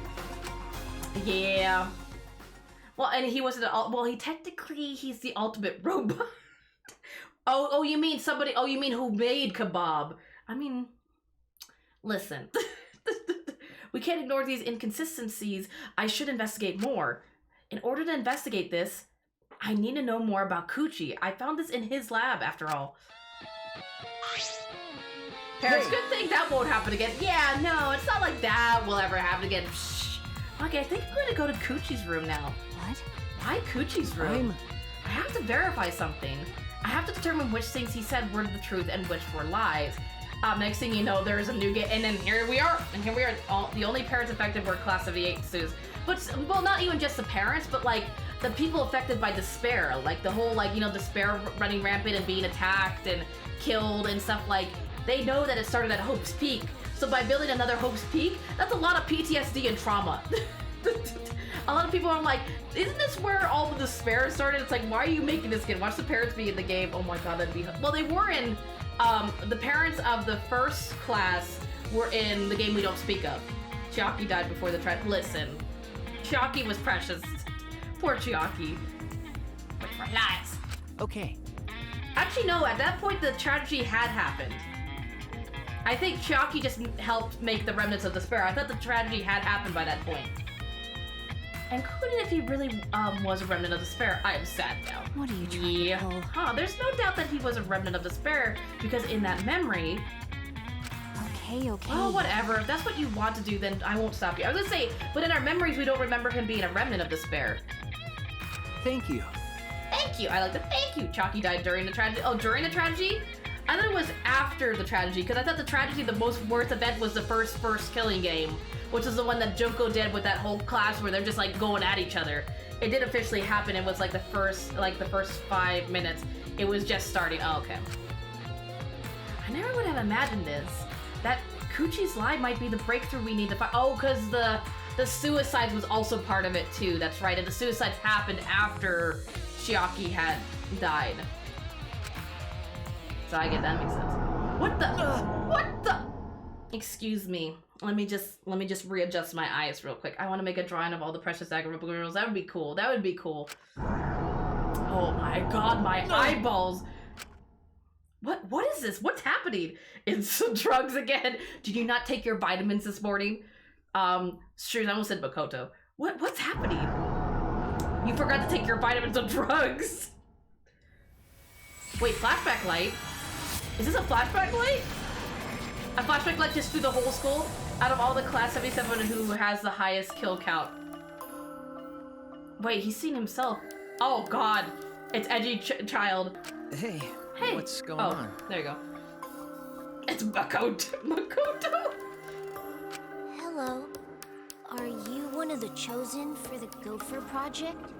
Yeah. Well, and he wasn't he's the ultimate robot. oh, you mean somebody, you mean who made Kebab? I mean, listen. We can't ignore these inconsistencies. I should investigate more. In order to investigate this, I need to know more about Kuchi. I found this in his lab, after all. Parents, good thing that won't happen again. Yeah, no, it's not like that will ever happen again. Shh. Okay, I think I'm gonna go to Kuchi's room now. What? Why Kuchi's room? I have to verify something. I have to determine which things he said were the truth and which were lies. Next thing you know, there's a new game, and then here we are. The only parents affected were class of the 8 students. But, well, not even just the parents, but, like, the people affected by despair. Like, the whole, like, you know, despair running rampant and being attacked and killed and stuff. Like, they know that it started at Hope's Peak. So by building another Hope's Peak, that's a lot of PTSD and trauma. A lot of people are like, isn't this where all the despair started? It's like, why are you making this game? Watch the parents be in the game. Oh my god, that'd be... Well, they were in... the parents of the first class were in the game we don't speak of. Chiaki died before the trial. Listen, Chiaki was precious. Poor Chiaki. But for lies. Okay. Actually, Actually, no, at that point, the tragedy had happened. I think Chiaki just helped make the remnants of despair. I thought the tragedy had happened by that point. Including if he really was a remnant of despair. I am sad now. What are you trying to pull? Huh, there's no doubt that he was a remnant of despair, because in that memory... Okay. Oh, whatever. If that's what you want to do, then I won't stop you. I was gonna say, but in our memories, we don't remember him being a remnant of despair. Thank you. Thank you. I like to thank you. Chalky died during the tragedy. Oh, during the tragedy? I thought it was after the tragedy, because I thought the tragedy, the most worst event was the first killing game, which is the one that Junko did with that whole class where they're just like going at each other. It did officially happen. It was like the first 5 minutes. It was just starting. Oh, okay. I never would have imagined this. That Kuchi's lie might be the breakthrough we need to find. Oh, because the suicides was also part of it too. That's right. And the suicides happened after Chiaki had died. So I get that makes sense. What the? Excuse me. Let me just readjust my eyes real quick. I want to make a drawing of all the precious Danganronpa girls. That would be cool. That would be cool. Oh my god, my eyeballs. What is this? What's happening? It's drugs again. Did you not take your vitamins this morning? Sure, I almost said Makoto. What's happening? You forgot to take your vitamins and drugs. Wait, flashback light? Is this a flashback light? A flashback light just through the whole school? Out of all the class 77 who has the highest kill count. Wait, he's seen himself. Oh god. It's Edgy Child. Hey, what's going on? on? There you go. It's Makoto. Hello. Are you one of the chosen for the Gopher Project?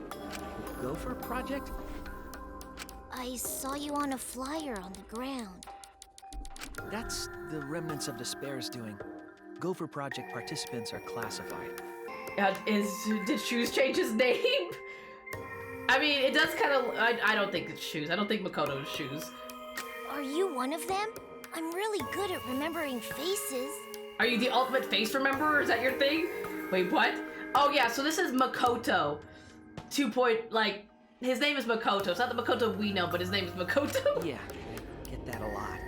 Gopher Project? I saw you on a flyer on the ground. That's the Remnants of Despair's doing. Gopher Project participants are classified. Did Shoes change his name? I mean, it does kind of... I don't think it's Shoes. I don't think Makoto is Shoes. Are you one of them? I'm really good at remembering faces. Are you the ultimate face rememberer? Is that your thing? Wait, what? Oh yeah, so this is Makoto. His name is Makoto. It's not the Makoto we know, but his name is Makoto. Yeah, I get that a lot.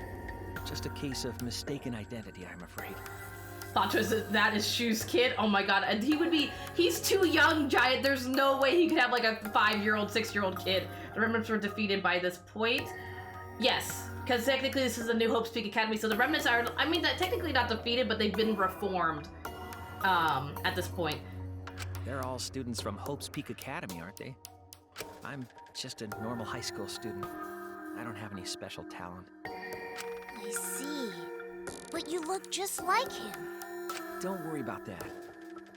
Just a case of mistaken identity, I'm afraid. That is Shoes' kid? Oh my god, and he's too young, Giant. There's no way he could have like a 5-year-old, 6-year-old kid. The Remnants were defeated by this point. Yes, because technically this is a New Hope's Peak Academy, so the Remnants are, I mean, technically not defeated, but they've been reformed at this point. They're all students from Hope's Peak Academy, aren't they? I'm just a normal high school student. I don't have any special talent. I see. But you look just like him. Don't worry about that.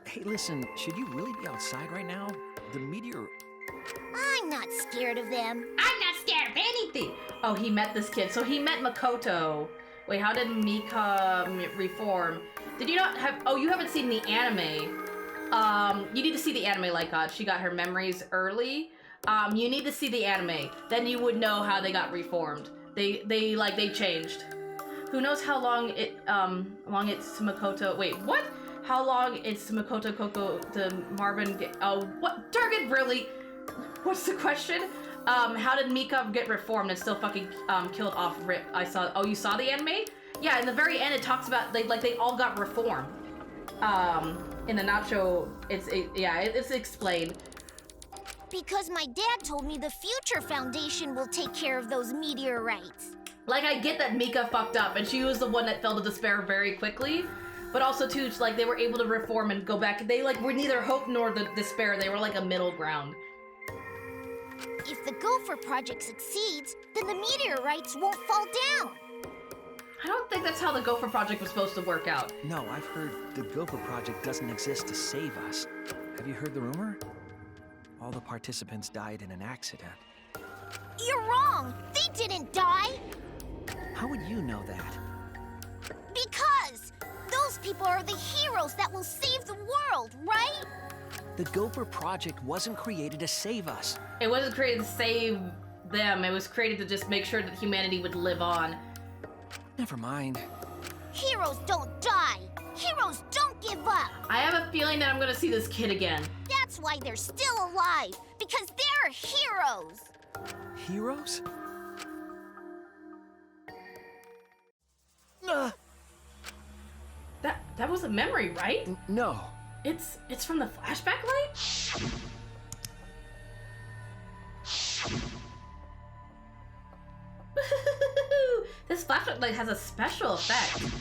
Hey, listen, should you really be outside right now? The meteor... I'm not scared of them. I'm not scared of anything! Oh, he met this kid. So he met Makoto. Wait, how did Mika reform? Did you not have... Oh, you haven't seen the anime. You need to see the anime like God. She got her memories early. You need to see the anime. Then you would know how they got reformed. They changed. Who knows how long it's Makoto... Wait, what? How long it's Makoto Koko to Marvin... Oh, what? Durgan, really? What's the question? How did Mika get reformed and still fucking killed off Rip? Oh, you saw the anime? Yeah, in the very end it talks about, they all got reformed. In the Nacho, it's explained. Because my dad told me the Future Foundation will take care of those meteorites. Like, I get that Mika fucked up, and she was the one that fell to despair very quickly, but also, too, it's like, they were able to reform and go back. They, were neither hope nor the despair. They were, a middle ground. If the Gopher Project succeeds, then the meteorites won't fall down. I don't think that's how the Gopher Project was supposed to work out. No, I've heard the Gopher Project doesn't exist to save us. Have you heard the rumor? All the participants died in an accident. You're wrong! They didn't die! How would you know that? Because those people are the heroes that will save the world, right? The Gopher Project wasn't created to save us. It wasn't created to save them. It was created to just make sure that humanity would live on. Never mind. Heroes don't die. Heroes don't give up. I have a feeling that I'm gonna see this kid again. That's why they're still alive. Because they're heroes. Heroes? That was a memory, right? No. It's from the flashback light? This flashback light has a special effect.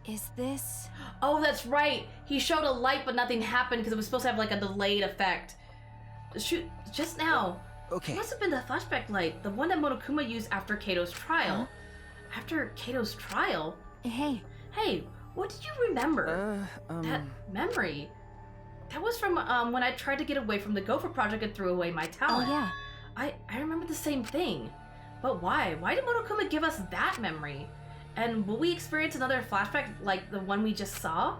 Is this... Oh, that's right. He showed a light, but nothing happened because it was supposed to have like a delayed effect. Shoot, just now. Okay. It must have been the flashback light, the one that Monokuma used after Kato's trial. Huh? After Kato's trial? Hey, Hey, what did you remember? That memory. That was from when I tried to get away from the Gopher Project and threw away my talent. oh yeah. I remember the same thing. But why? Why did Monokuma give us that memory? And will we experience another flashback like the one we just saw?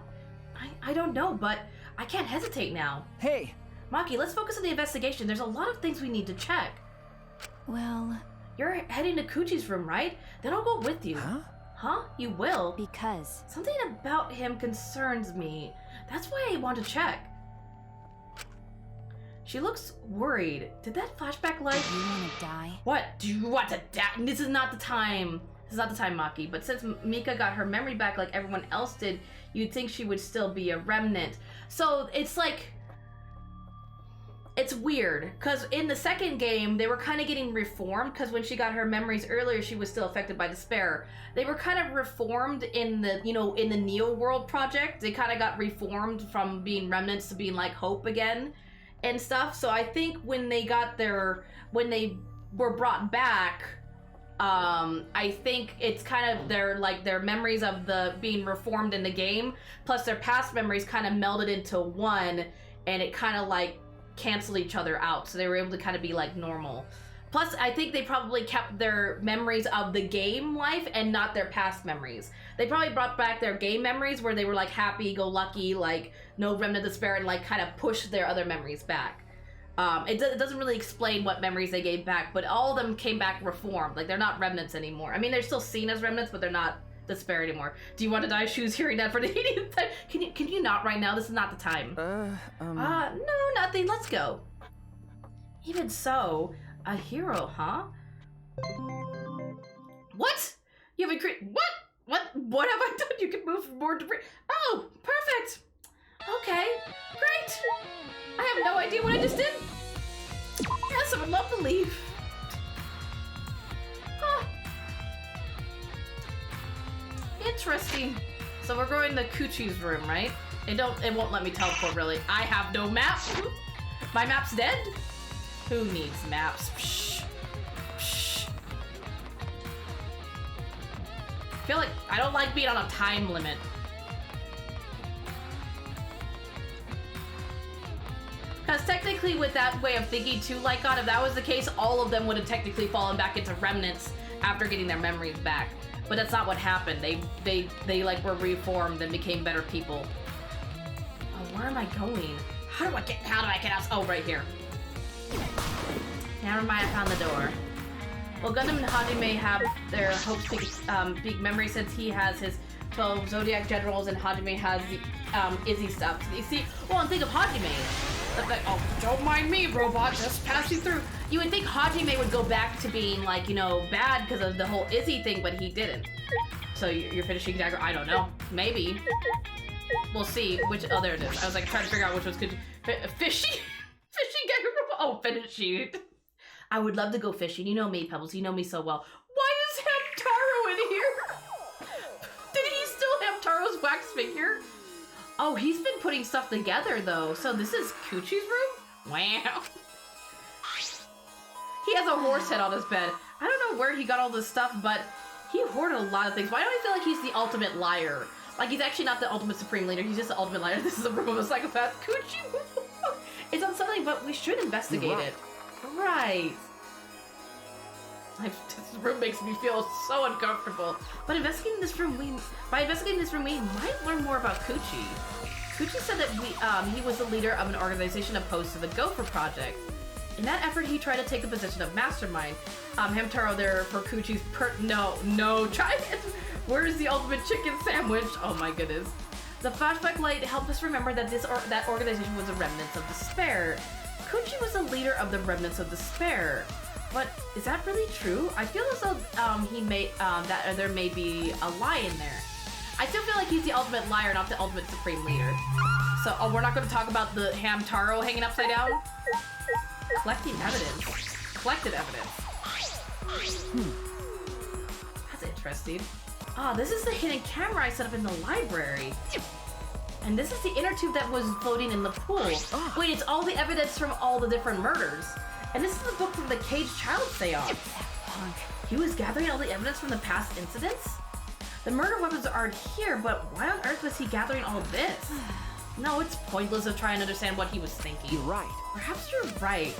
I don't know, but I can't hesitate now. Hey. Maki, let's focus on the investigation. There's a lot of things we need to check. Well, You're heading to Kuchi's room, right? Then I'll go with you. Huh? Huh? You will? because... Something about him concerns me. That's why I want to check. She looks worried. Did that flashback light... You wanna die? What? Do you want to die? This is not the time. This is not the time, Maki. But since Mika got her memory back like everyone else did, you'd think she would still be a remnant. So it's like... It's weird, because in the second game, they were kind of getting reformed, because when she got her memories earlier, she was still affected by despair. They were kind of reformed in the, in the Neo World project. They kind of got reformed from being remnants to being like hope again and stuff. So I think when they were brought back, I think it's kind of their memories of the being reformed in the game, plus their past memories kind of melded into one, and it kind of like cancel each other out, so they were able to kind of be like normal. Plus I think they probably kept their memories of the game life and not their past memories. They probably brought back their game memories where they were like happy-go-lucky, like no remnant despair, and like kind of pushed their other memories back. It doesn't really explain what memories they gave back, but all of them came back reformed. Like they're not remnants anymore. I mean, they're still seen as remnants, but they're not despair anymore. Do you want to die? Shoes hearing that for the 80th time. Can you not right now? This is not the time. No, nothing. Let's go. Even so, a hero, huh? What? You haven't created... What have I done? You can move more debris. Oh, perfect. Okay, great. I have no idea what I just did. Yes, I would love to leave. Huh. Interesting. So we're going to Kuchi's room, right? It won't let me teleport, really. I have no map. My map's dead? Who needs maps? Psh. Psh. I feel like I don't like being on a time limit. Because technically with that way of thinking too, like God, if that was the case, all of them would have technically fallen back into remnants after getting their memories back. But that's not what happened. They like were reformed and became better people. Oh, where am I going? How do I get out? Oh, right here. Never mind, I found the door. Well, Gundam and Hajime have their Hope's Peak memory since he has his 12 Zodiac Generals and Hajime has the Izzy stuff. You see, well, and think of Hajime. Like, oh, don't mind me, robot, just passing through. You would think Hajime would go back to being like, bad because of the whole Izzy thing, but he didn't. So you're finishing dagger? I don't know. Maybe. We'll see which other it is. I was like trying to figure out which was good. Fishy? Fishing dagger robot? Oh, finishing. I would love to go fishing. You know me, Pebbles. You know me so well. Why is Hamtaro in here? Did he still have Taro's wax figure? Oh, he's been putting stuff together, though. So this is Kuchi's room? Wow. He has a horse head on his bed. I don't know where he got all this stuff, but he hoarded a lot of things. Why do I feel like he's the ultimate liar? Like, he's actually not the ultimate supreme leader. He's just the ultimate liar. This is a room of a psychopath. Kuchi! It's on something, but we should investigate it. Right. This room makes me feel so uncomfortable. But by investigating this room, we might learn more about Kuchi. Kuchi said that he was the leader of an organization opposed to the Gopher Project. In that effort, he tried to take the position of mastermind. Hamtaro there for Kuchi's try it. Where's the ultimate chicken sandwich? Oh my goodness. The flashback light helped us remember that that organization was the Remnants of Despair. Kuchi was the leader of the Remnants of Despair. But is that really true? I feel as though there may be a lie in there. I still feel like he's the ultimate liar, not the ultimate supreme leader. So, we're not going to talk about the Hamtaro hanging upside down? Collecting evidence. Collected evidence. That's interesting. This is the hidden camera I set up in the library. And this is the inner tube that was floating in the pool. Wait, it's all the evidence from all the different murders. And this is the book from the Caged Child Seance. That punk. He was gathering all the evidence from the past incidents? The murder weapons aren't here, but why on earth was he gathering all of this? No, it's pointless to try and understand what he was thinking. You're right. Perhaps you're right.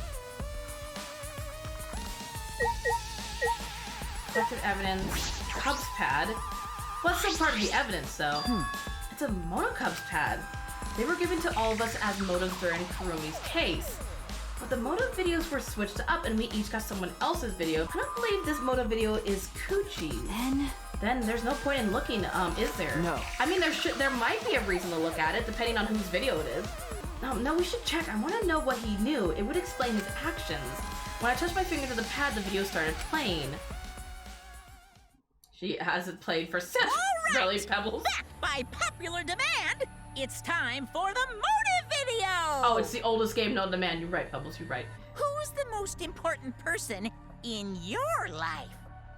Collected evidence. Cubs pad. Well, that's still part of the evidence, though. It's a Monocubs pad. They were given to all of us as motives during Kurumi's case. But the motive videos were switched up and we each got someone else's video. I don't believe this motive video is Kuchi's. Then there's no point in looking, is there? No. I mean, there might be a reason to look at it, depending on whose video it is. No, we should check. I want to know what he knew. It would explain his actions. When I touched my finger to the pad, the video started playing. She hasn't played for since. Really, Pebbles? Back by popular demand, it's time for the motive video! Oh, it's the oldest game known to man. You're right, Pebbles, you're right. Who's the most important person in your life?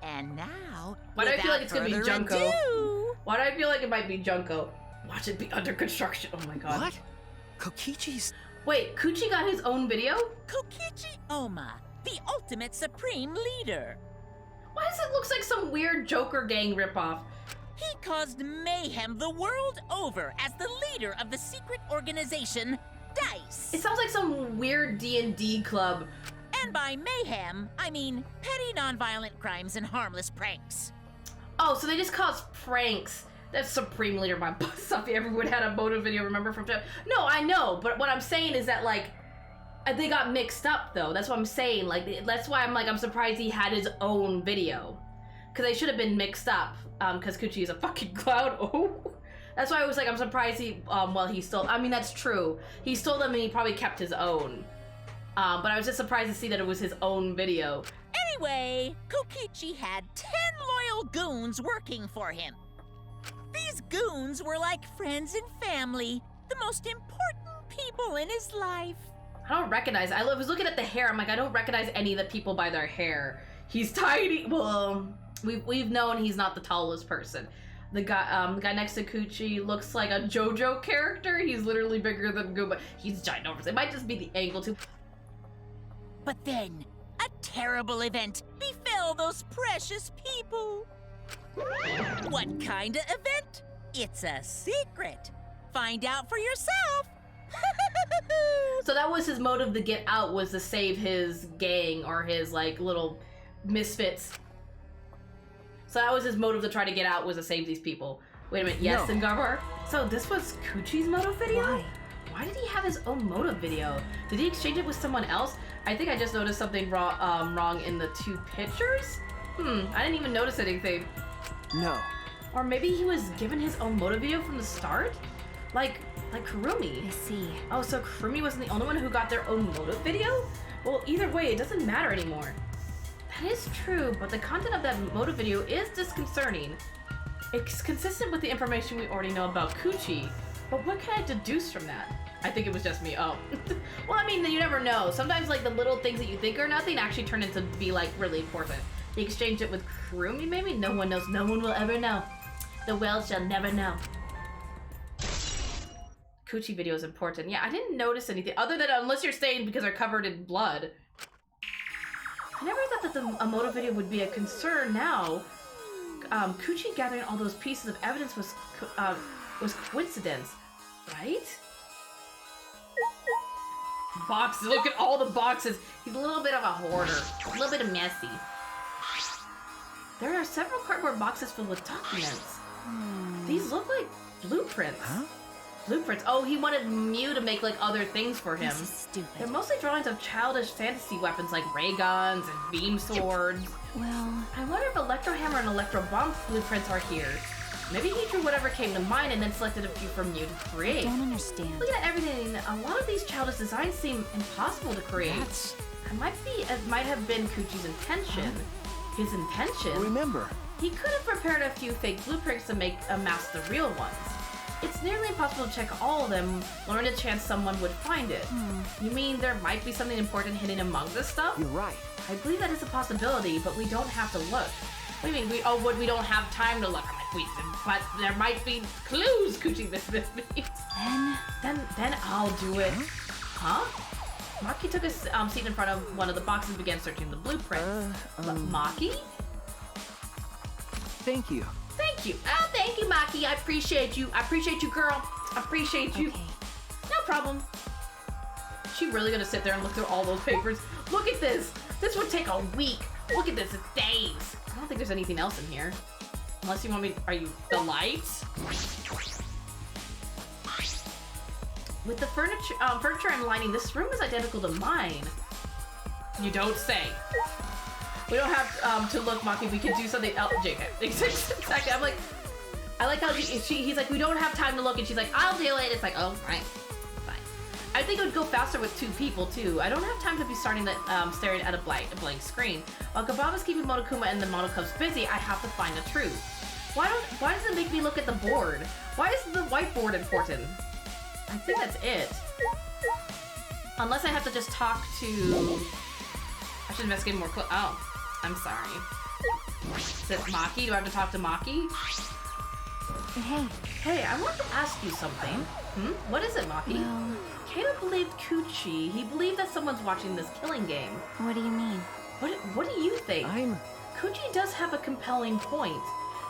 And now, Why do I feel like it's gonna be without Junko? further ado, Why do I feel like it might be Junko? Watch it be under construction. Oh my god. What? Kokichi's... Wait, Kuchi got his own video? Kokichi Oma, the ultimate supreme leader. Why does it look like some weird Joker gang ripoff? He caused mayhem the world over as the leader of the secret organization, DICE. It sounds like some weird D&D club. And by mayhem, I mean petty nonviolent crimes and harmless pranks. Oh, so they just cause pranks. That's Supreme Leader by Stuffy. Everyone had a motive video, remember, from... No, I know, but what I'm saying is that, like, they got mixed up, though. That's what I'm saying. Like, that's why I'm surprised he had his own video. Because they should have been mixed up, because Kuchi is a fucking clown. Oh. That's why I was like, I'm surprised he, he stole... I mean, that's true. He stole them and he probably kept his own. But I was just surprised to see that it was his own video. Anyway, Kokichi had 10 loyal goons working for him. These goons were like friends and family, the most important people in his life. I don't recognize... I was looking at the hair. I'm like, I don't recognize any of the people by their hair. He's tiny. Well, we've known he's not the tallest person. The guy next to Kuchi looks like a JoJo character. He's literally bigger than Goomba. He's ginormous. It might just be the angle too. But then, a terrible event befell those precious people. What kind of event? It's a secret. Find out for yourself. So that was his motive to get out, was to save his gang or his, like, little misfits. So that was his motive to try to get out, was to save these people. Wait a minute, yes, No. Dengarvar? So this was Kuchi's motive video? Why? Why did he have his own motive video? Did he exchange it with someone else? I think I just noticed something wrong in the two pictures? I didn't even notice anything. No. Or maybe he was given his own motive video from the start? Like Kurumi. I see. Oh, so Kurumi wasn't the only one who got their own motive video? Well, either way, it doesn't matter anymore. That is true, but the content of that motive video is disconcerting. It's consistent with the information we already know about Kuchi, but what can I deduce from that? I think it was just me. Oh. Well, I mean, you never know. Sometimes, like, the little things that you think are nothing actually turn into be, like, really important. They exchanged it with Kurumi, maybe? No one knows. No one will ever know. The world shall never know. Kuchi video is important. Yeah, I didn't notice anything other than unless you're saying because they're covered in blood. I never thought that a motive video would be a concern now. Kuchi gathering all those pieces of evidence was coincidence, right? Boxes, look at all the boxes. He's a little bit of a hoarder, a little bit of messy. There are several cardboard boxes filled with documents. These look like blueprints. Huh? Blueprints. Oh, he wanted Mew to make, like, other things for him. This is stupid. They're mostly drawings of childish fantasy weapons like ray guns and beam swords. Well, I wonder if Electro Hammer and Electro Bomb blueprints are here. Maybe he drew whatever came to mind and then selected a few for Mew to I create. don't understand. Looking at everything, a lot of these childish designs seem impossible to create. That's... It might have been Kuchi's intention. His intention? Remember, He could have prepared a few fake blueprints to mask the real ones. It's nearly impossible to check all of them, nor a chance someone would find it. You mean there might be something important hidden among this stuff? You're right. I believe that is a possibility, but we don't have to look. What do you mean? We don't have time to look? I'm like, but there might be clues, Coochie Miss means. Then I'll do it. Huh? Maki took a seat in front of one of the boxes and began searching the blueprints. Maki? Thank you. Thank you. Oh, thank you, Maki. I appreciate you. I appreciate you, girl. I appreciate you. Okay. No problem. She really gonna sit there and look through all those papers? Look at this. This would take a week. Look at this. It's days. I don't think there's anything else in here. Unless you want me... Are you... The lights? With the furniture and lighting, this room is identical to mine. You don't say. We don't have to look, Maki. We can do something else. JK. Exactly. I'm like... I like how he's like, we don't have time to look, and she's like, I'll do it. It's like, oh, right. Fine. I think it would go faster with 2 people, too. I don't have time to be staring at a blank screen. While Kebab is keeping Monokuma and the Monokubs busy, I have to find the truth. Why does it make me look at the board? Why is the whiteboard important? I think that's it. Unless I have to just talk to... I should investigate more close. Oh, I'm sorry. Is it Maki? Do I have to talk to Maki? Hey, I want to ask you something. What is it, Maki? Well... Kato believed Kuchi. He believed that someone's watching this killing game. What do you mean? What do you think? Kuchi does have a compelling point.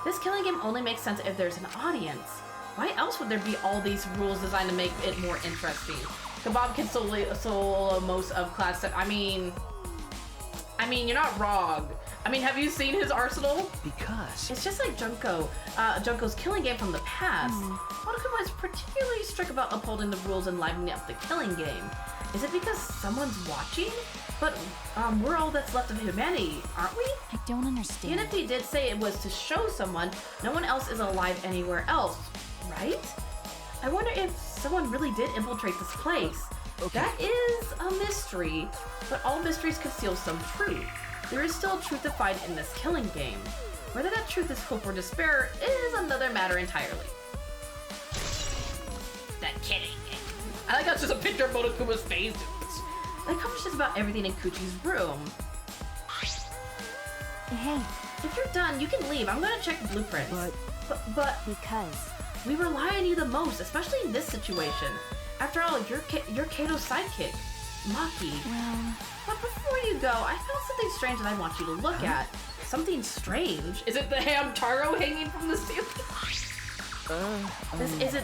This killing game only makes sense if there's an audience. Why else would there be all these rules designed to make it more interesting? Kebab can solo most of class set. I mean, you're not wrong. I mean, have you seen his arsenal? Because... It's just like Junko's killing game from the past. Monokuma is particularly strict about upholding the rules and livening up the killing game. Is it because someone's watching? But we're all that's left of humanity, aren't we? I don't understand. Even if he did say it was to show someone, no one else is alive anywhere else, right? I wonder if someone really did infiltrate this place. Okay. That is a mystery, but all mysteries conceal some truth. There is still truth to find in this killing game. Whether that truth is hope or despair is another matter entirely. That killing game. I like how it's just a picture of Monokuma's face. That covers just about everything in Kuchi's room. Hey, if you're done, you can leave. I'm gonna check the blueprints. But because... we rely on you the most, especially in this situation. After all, you're Kato's sidekick, Maki. Well... But before you go, I found something strange that I want you to look at. Something strange? Is it the Hamtaro hanging from the ceiling?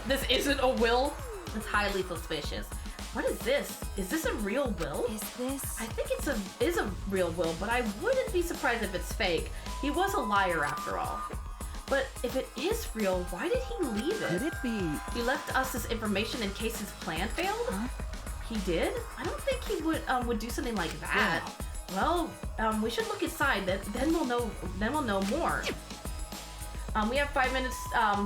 This isn't a will? It's highly suspicious. What is this? Is this a real will? Is this... I think it is a real will, but I wouldn't be surprised if it's fake. He was a liar after all. But if it is real, why did he leave it? Could it be... He left us this information in case his plan failed? Huh? He did? I don't think he would do something like that. Well, we should look inside. Then we'll know. Then we'll know more. We have 5 minutes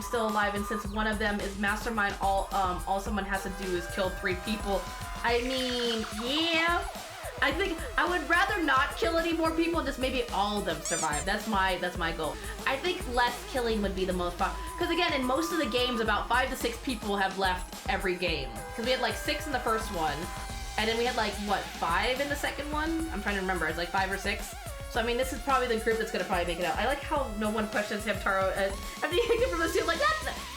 still alive, and since one of them is mastermind, all someone has to do is kill 3 people. I mean, yeah. I think I would rather not kill any more people and just maybe all of them survive. That's my goal. I think less killing would be the most fun. Because again, in most of the games, about 5 to 6 people have left every game. Because we had like 6 in the first one, and then we had like, what, 5 in the second one? I'm trying to remember. It's like 5 or 6. So I mean, this is probably the group that's gonna probably make it out. I like how no one questions Hamtaro after he hit from the ceiling. Like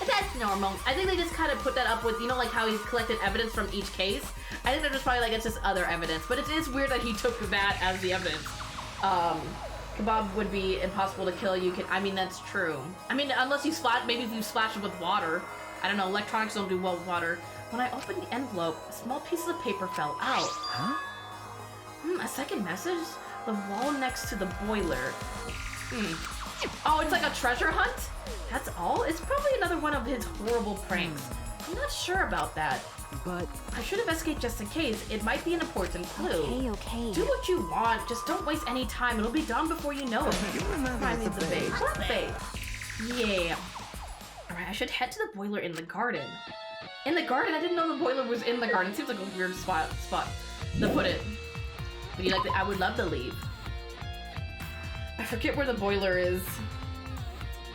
that's normal. I think they just kind of put that up with, you know, like how he's collected evidence from each case. I think they're just probably like, it's just other evidence. But it is weird that he took that as the evidence. Kebab would be impossible to kill. I mean, that's true. I mean, unless you maybe if you splash it with water. I don't know, electronics don't do well with water. When I opened the envelope, small pieces of paper fell out. Huh? A second message? The wall next to the boiler. Oh, it's like a treasure hunt? That's all? It's probably another one of his horrible pranks. I'm not sure about that. But... I should investigate just in case. It might be an important clue. Okay. Do what you want. Just don't waste any time. It'll be done before you know it. Reminds me of the babe. What babe? Yeah. Alright, I should head to the boiler in the garden. In the garden? I didn't know the boiler was in the garden. Seems like a weird spot to put it. But I would love to leave. I forget where the boiler is.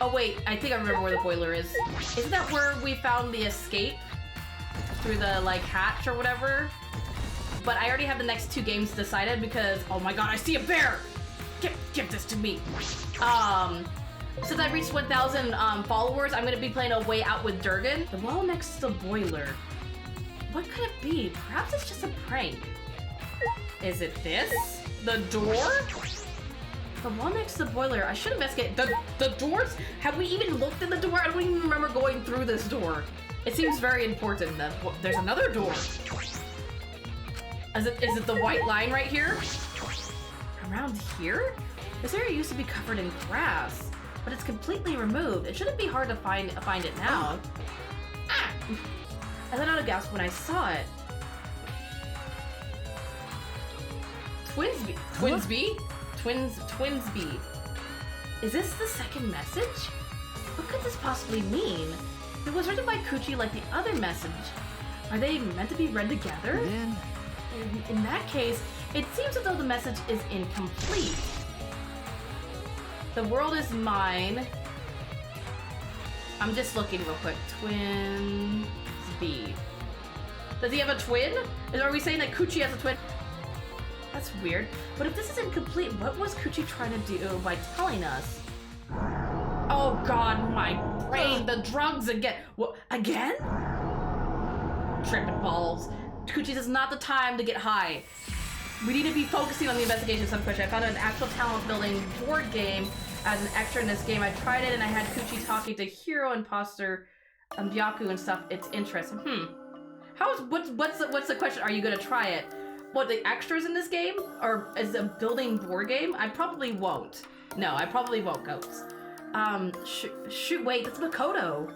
Oh wait, I think I remember where the boiler is. Isn't that where we found the escape? Through the, like, hatch or whatever? But I already have the next 2 games decided because, oh my god, I see a bear! Give this to me. Since I reached 1,000 followers, I'm gonna be playing A Way Out with Durgan. The wall next to the boiler. What could it be? Perhaps it's just a prank. Is it this? The door? The wall next to the boiler. I should investigate. The doors? Have we even looked at the door? I don't even remember going through this door. It seems very important that there's another door. Is it the white line right here? Around here? This area used to be covered in grass, but it's completely removed. It shouldn't be hard to find it now. Ah! I let out a gasp when I saw it. Twinsby? Twinsby. Is this the second message? What could this possibly mean? It was written by Kuchi like the other message. Are they meant to be read together? Then... In that case, it seems as though the message is incomplete. The world is mine. I'm just looking real quick. Twinsby. Does he have a twin? Are we saying that Kuchi has a twin? That's weird. But if this is incomplete, what was Kuchi trying to do by telling us? Oh god, my brain, the drugs again. What, again? Tripping balls. Kuchi, this is not the time to get high. We need to be focusing on the investigation sub-question. I found an actual talent building board game as an extra in this game. I tried it and I had Kuchi talking to Hero, Imposter, Byaku and stuff. It's interesting. What's the question? Are you gonna try it? What, the extras in this game? Or is it a building board game? I probably won't. No, I probably won't, Goats. Shoot, wait, that's Makoto.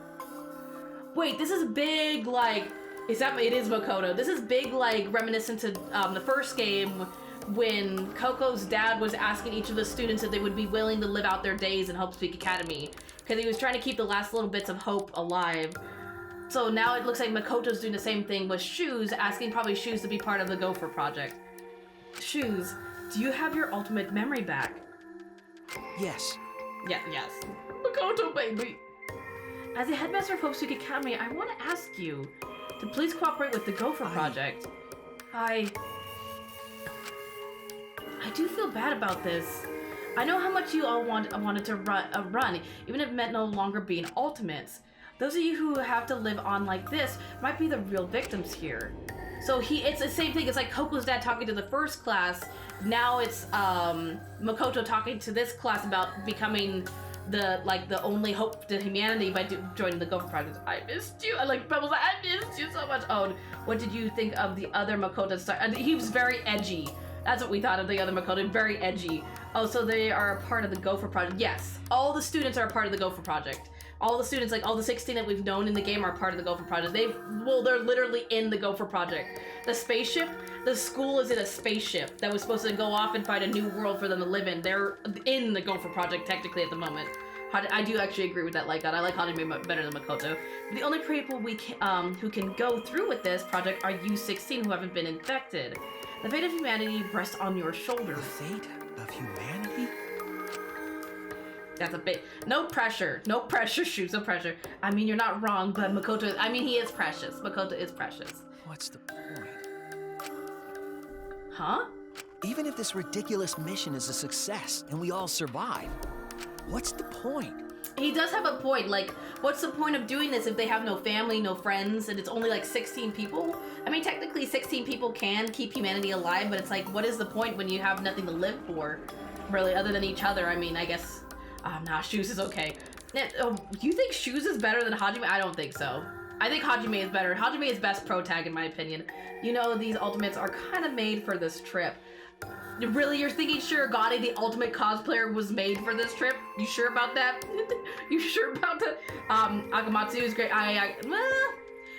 Wait, this is big, like, it is Makoto. This is big, like, reminiscent to the first game when Coco's dad was asking each of the students if they would be willing to live out their days in Hope's Peak Academy. Because he was trying to keep the last little bits of hope alive. So now it looks like Makoto's doing the same thing with Shoes, asking probably Shoes to be part of the Gopher project. Shoes, do you have your ultimate memory back? Yes. Yeah, yes. Makoto, baby. As the headmaster of Hope's Peak Academy, I want to ask you to please cooperate with the Gopher project. I do feel bad about this. I know how much you all wanted to run, even if it meant no longer being ultimates. Those of you who have to live on like this might be the real victims here. So it's the same thing. It's like Coco's dad talking to the first class. Now it's Makoto talking to this class about becoming the only hope to humanity by joining the Gopher Project. I missed you. I like Pebbles. I missed you so much. Oh, what did you think of the other Makoto star? He was very edgy. That's what we thought of the other Makoto. Very edgy. Oh, so they are a part of the Gopher Project. Yes, all the students are a part of the Gopher Project. All the students, like all the 16 that we've known in the game, are part of the Gopher Project. They're literally in the Gopher Project. The spaceship, the school is in a spaceship that was supposed to go off and find a new world for them to live in. They're in the Gopher Project technically at the moment. I do actually agree with that like that. I like Hajime better than Makoto. The only people who can go through with this project are you 16 who haven't been infected. The fate of humanity rests on your shoulders. The fate of humanity? That's a bit. No pressure. No pressure, Shoes. No pressure. I mean, you're not wrong, but Makoto, he is precious. Makoto is precious. What's the point? Huh? Even if this ridiculous mission is a success and we all survive, what's the point? He does have a point. Like, what's the point of doing this if they have no family, no friends, and it's only like 16 people? I mean, technically 16 people can keep humanity alive, but it's like, what is the point when you have nothing to live for, really, other than each other? I mean, I guess... nah, Shoes is okay. You think Shoes is better than Hajime? I don't think so. I think Hajime is better. Hajime is best pro tag in my opinion. You know, these ultimates are kind of made for this trip. Really, you're thinking Shirogane, the ultimate cosplayer, was made for this trip? You sure about that? You sure about that? Akamatsu is great.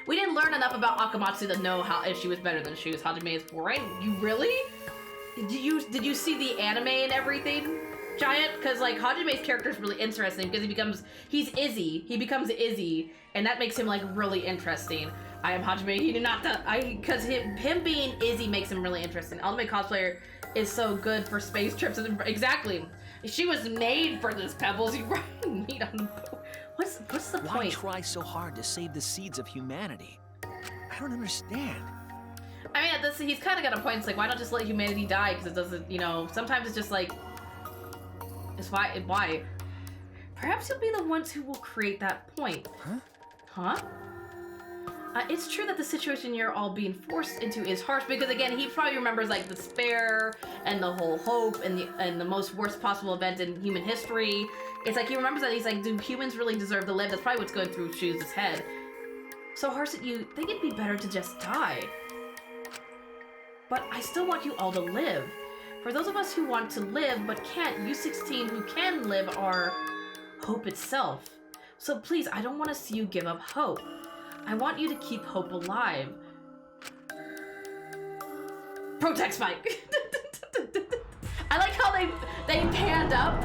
We didn't learn enough about Akamatsu to know if she was better than Shoes. Hajime is boring. You really? Did you see the anime and everything? Giant, because like Hajime's character is really interesting because he's Izzy. He becomes Izzy, and that makes him like really interesting. I am Hajime. He did not. Because him being Izzy makes him really interesting. Ultimate cosplayer is so good for space trips. Exactly. She was made for this, Pebbles. You riding meat on the boat. What's the Why point? try so hard to save the seeds of humanity? I don't understand. I mean, he's kind of got a point. It's like, why not just let humanity die? Because it doesn't, you know, sometimes it's just like, it's why? Perhaps you'll be the ones who will create that point. Huh? It's true that the situation you're all being forced into is harsh because, again, he probably remembers like despair and the whole hope and the most worst possible event in human history. It's like he remembers that. He's like, do humans really deserve to live? That's probably what's going through Shoes' head. So harsh that you think it'd be better to just die. But I still want you all to live. For those of us who want to live but can't, you 16 who can live are hope itself. So please, I don't want to see you give up hope. I want you to keep hope alive. Protect Spike. I like how they panned up,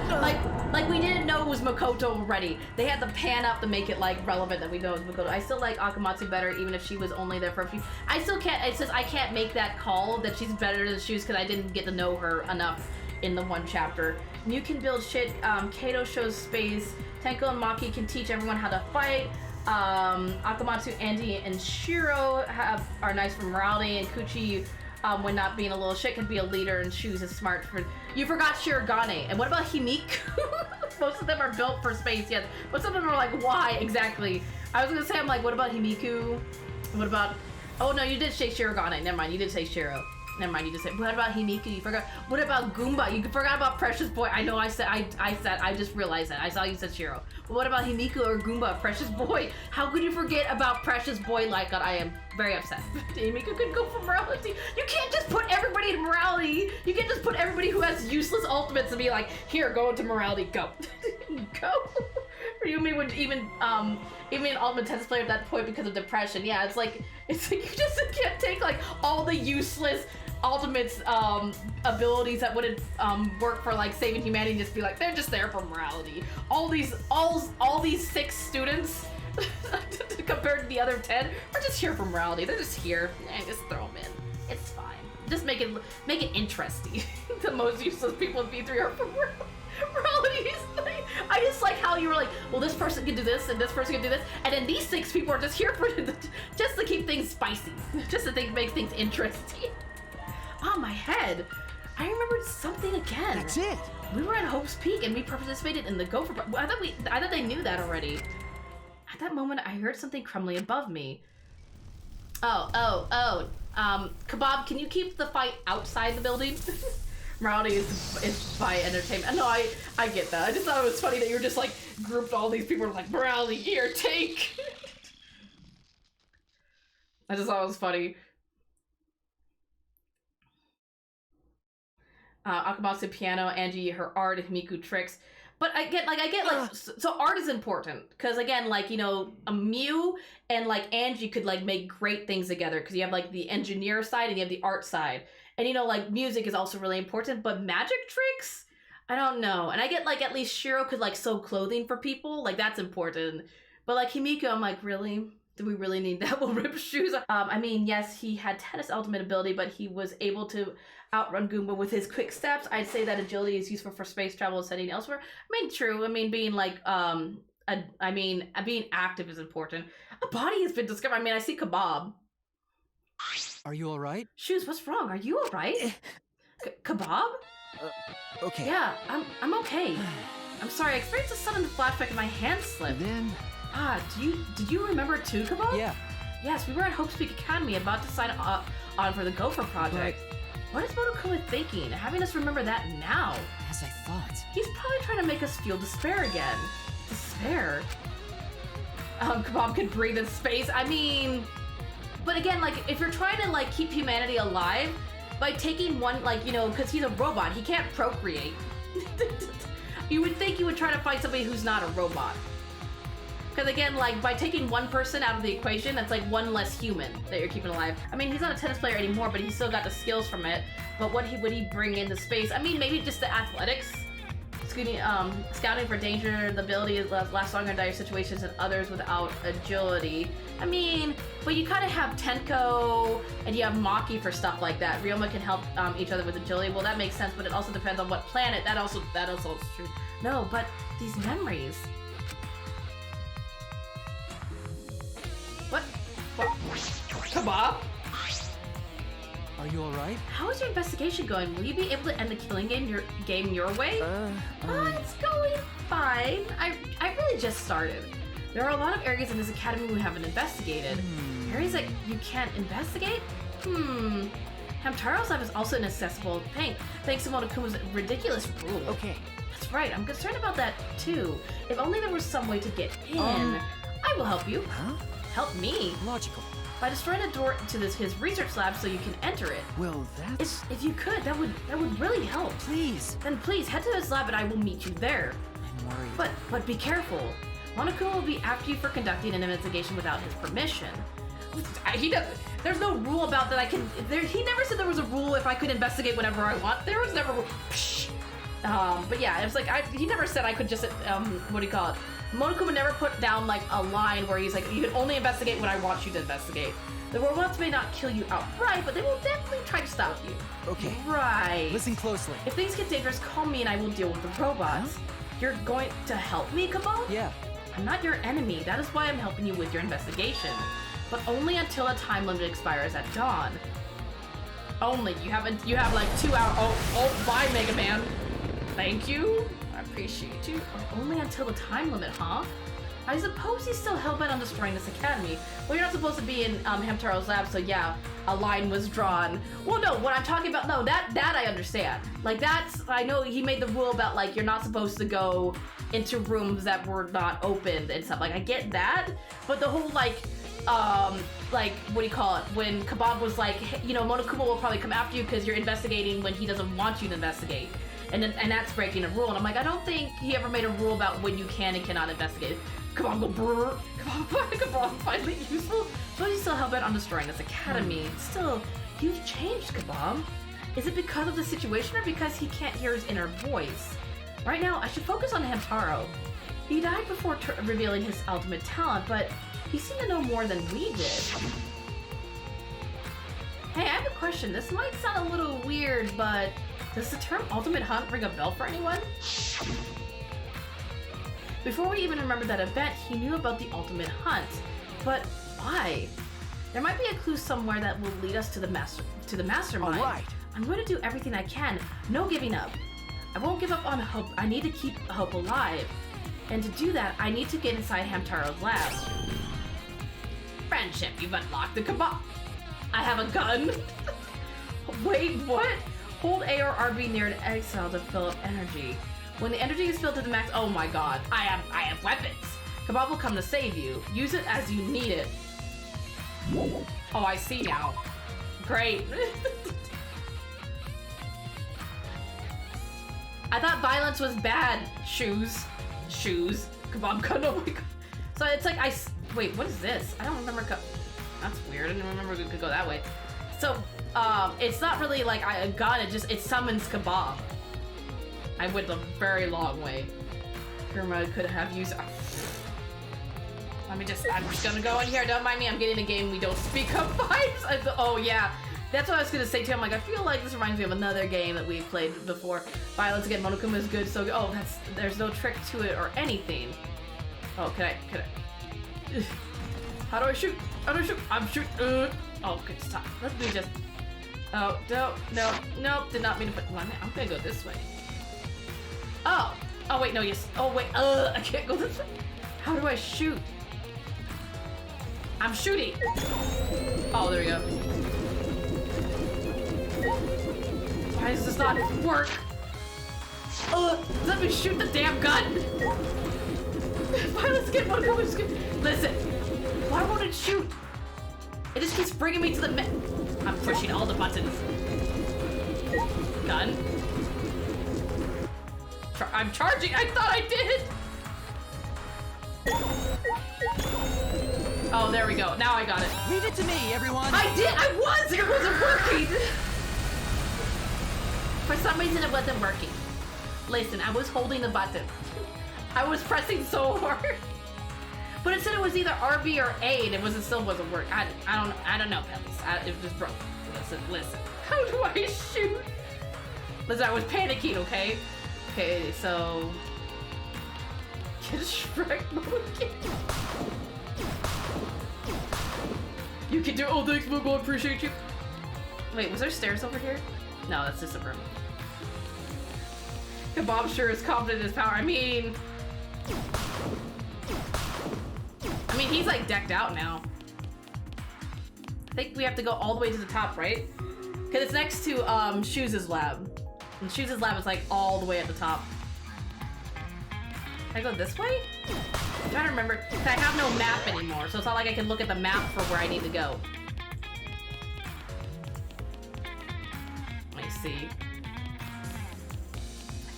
like we didn't know it was Makoto already. They had to pan up to make it like relevant that we know it's Makoto. I still like Akamatsu better, even if she was only there for a few. I still can't. It says I can't make that call that she's better than Shoes because I didn't get to know her enough in the one chapter. You can build shit. Kato shows space. Tenko and Maki can teach everyone how to fight. Akamatsu, Andy, and Shiro are nice for morality, and Kuchi, when not being a little shit, can be a leader, and Shoes is smart for. You forgot Shirogane. And what about Himiku? Most of them are built for space, yes. Most of them are like, why exactly? I was gonna say, I'm like, what about Himiku? What about? Oh no, you did say Shirogane. Never mind, you did say Shiro. Never mind, you just said, what about Himiku? You forgot. What about Goomba? You forgot about Precious Boy. I know I just realized that. I saw you said Shiro. But what about Himiku or Goomba? Precious Boy? How could you forget about Precious Boy like that? I am very upset. Himiku could go for morality. You can't just put everybody in morality. You can't just put everybody who has useless ultimates and be like, here, go into morality, go. Go. Ryumi would even an ultimate tennis player at that point because of depression. Yeah, it's like you just can't take like all the useless Ultimate's abilities that wouldn't work for like saving humanity and just be like, they're just there for morality. All these 6 students compared to the other 10 are just here for morality. They're just here. Just throw them in. It's fine. Just make it interesting. The most useless people in V3 are for morality. I just like how you were like, well, this person can do this and this person can do this, and then these 6 people are just here for just to keep things spicy, just to make things interesting. Oh, my head. I remembered something again. That's it. We were at Hope's Peak and we participated in the Gopher. I thought they knew that already. At that moment, I heard something crumbling above me. Kebab, can you keep the fight outside the building? Morality is by entertainment. No, I get that. I just thought it was funny that you were just like grouped all these people like, morality, here, take. I just thought it was funny. Akamatsu piano, Angie her art, Himiku tricks. But I get so art is important because again, like, you know, Mew and like Angie could like make great things together because you have like the engineer side and you have the art side, and you know, like music is also really important. But magic tricks, I don't know. And I get like at least Shiro could like sew clothing for people, like that's important. But like Himiku, I'm like, really? Do we really need that? We'll rip shoes. I mean, yes, he had tennis ultimate ability, but he was able to outrun Goomba with his quick steps. I'd say that agility is useful for space travel and setting elsewhere. I mean, true. I mean, being like, being active is important. A body has been discovered. I mean, I see Kebab. Are you all right? Shoes, what's wrong? Are you all right? Kebab? Okay. Yeah, I'm okay. I'm sorry. I experienced a sudden flashback and my hand slipped. Then Did you remember too, Kebab? Yeah. Yes, we were at Hope's Peak Academy about to sign on for the Gopher project. What is Motokuma thinking? Having us remember that now? As I thought. He's probably trying to make us feel despair again. Despair? Kebab could breathe in space. I mean, but again, like, if you're trying to, like, keep humanity alive, by taking one, like, you know, because he's a robot, he can't procreate. You would think you would try to find somebody who's not a robot. Because again, like, by taking one person out of the equation, that's like one less human that you're keeping alive. I mean, he's not a tennis player anymore, but he's still got the skills from it. But what would he bring into space? I mean, maybe just the athletics. scouting for danger. The ability is last longer in dire situations than others without agility. I mean, but you kind of have Tenko and you have Maki for stuff like that. Ryoma can help each other with agility. Well, that makes sense, but it also depends on what planet. That also is true. No, but these memories. What? Come on. Are you alright? How is your investigation going? Will you be able to end the killing game your way? It's going fine. I really just started. There are a lot of areas in this academy we haven't investigated. Areas that you can't investigate? Hamtaro's lab is also inaccessible thanks to Monokuma's ridiculous rule. Okay. That's right, I'm concerned about that too. If only there was some way to get in. I will help you. Huh? Help me? Logical. By destroying a door to his research lab so you can enter it. Well, that's... If you could, that would really help. Please. Then please head to his lab and I will meet you there. I'm worried. But be careful. Monokuma will be after you for conducting an investigation without his permission. There's no rule about that I can... he never said there was a rule if I could investigate whenever I want. There was never... but yeah, it was like, he never said I could just, what do you call it? Monokuma never put down like a line where he's like, you can only investigate when I want you to investigate. The robots may not kill you outright, but they will definitely try to stop you. Okay. Right. Listen closely. If things get dangerous, call me and I will deal with the robots. You're going to help me, Kabal? Yeah. I'm not your enemy. That is why I'm helping you with your investigation. But only until a time limit expires at dawn. Only. You have like 2 hours. Oh, bye, Mega Man. Thank you. I appreciate you. Only until the time limit, huh? I suppose he's still hell-bent on destroying this academy. Well, you're not supposed to be in Hamtaro's lab, so yeah, a line was drawn. Well, no, what I'm talking about, no, that I understand. Like, I know he made the rule about, like, you're not supposed to go into rooms that were not opened and stuff. Like, I get that, but the whole, like, what do you call it? When Kebab was like, hey, you know, Monokuma will probably come after you because you're investigating when he doesn't want you to investigate. And that's breaking a rule. And I'm like, I don't think he ever made a rule about when you can and cannot investigate. Come on, go brr. Come on, finally useful. So he's still hell-bent on destroying this academy. Still, you've changed, Kebab. Is it because of the situation or because he can't hear his inner voice? Right now, I should focus on Hamtaro. He died before revealing his ultimate talent, but he seemed to know more than we did. Hey, I have a question. This might sound a little weird, but does the term ultimate hunt ring a bell for anyone? Before we even remembered that event, he knew about the ultimate hunt. But why? There might be a clue somewhere that will lead us to the mastermind. All right. I'm going to do everything I can. No giving up. I won't give up on hope. I need to keep hope alive. And to do that, I need to get inside Hamtaro's lab. Friendship, you've unlocked the kebab. I have a gun. Wait, what? Hold A or RB near an exile to fill up energy. When the energy is filled to the max, oh my god, I have weapons. Kebab will come to save you. Use it as you need it. Oh, I see now. Great. I thought violence was bad. Shoes. Kebab gun, oh my god. So it's like, wait, what is this? I don't remember. That's weird, I didn't remember we could go that way. So, it's not really like a gun, it summons Kebab. I went a very long way. Kuruma could have used... I'm just gonna go in here, don't mind me, I'm getting a game we don't speak of fights. Oh yeah, that's what I was gonna say too. I'm like, I feel like this reminds me of another game that we've played before. Violence again, Monokuma is good, so, oh, there's no trick to it or anything. Oh, can I? How do I shoot? I'm shooting. Oh, good, stop. Let me just... Oh, no, did not mean to put... I'm gonna go this way. Oh, wait, no, yes. Oh, wait, I can't go this way. How do I shoot? I'm shooting. Oh, there we go. Why does this not work? Let me shoot the damn gun. Let's get one. Listen, why won't it shoot? It just keeps bringing me to the I'm pushing all the buttons. Gun. I'm charging. I thought I did. Oh, there we go. Now I got it. Leave it to me, everyone. I did. It wasn't working. For some reason, it wasn't working. Listen, I was holding the button. I was pressing so hard. But it said it was either RB or A, and it still wasn't working. I don't know, Pellis. It just broke. Listen. How do I shoot? Listen, I was panicking, okay? Okay, so... Get a Shrek mode. You can do. Oh, thanks, Mogo. I appreciate you. Wait, was there stairs over here? No, that's just a room. Kebab sure is confident in his power. I mean, he's like decked out now. I think we have to go all the way to the top, right? Because it's next to Shoes' lab. And Shoes' lab is like all the way at the top. Can I go this way? I'm trying to remember. I have no map anymore, so it's not like I can look at the map for where I need to go. Let me see.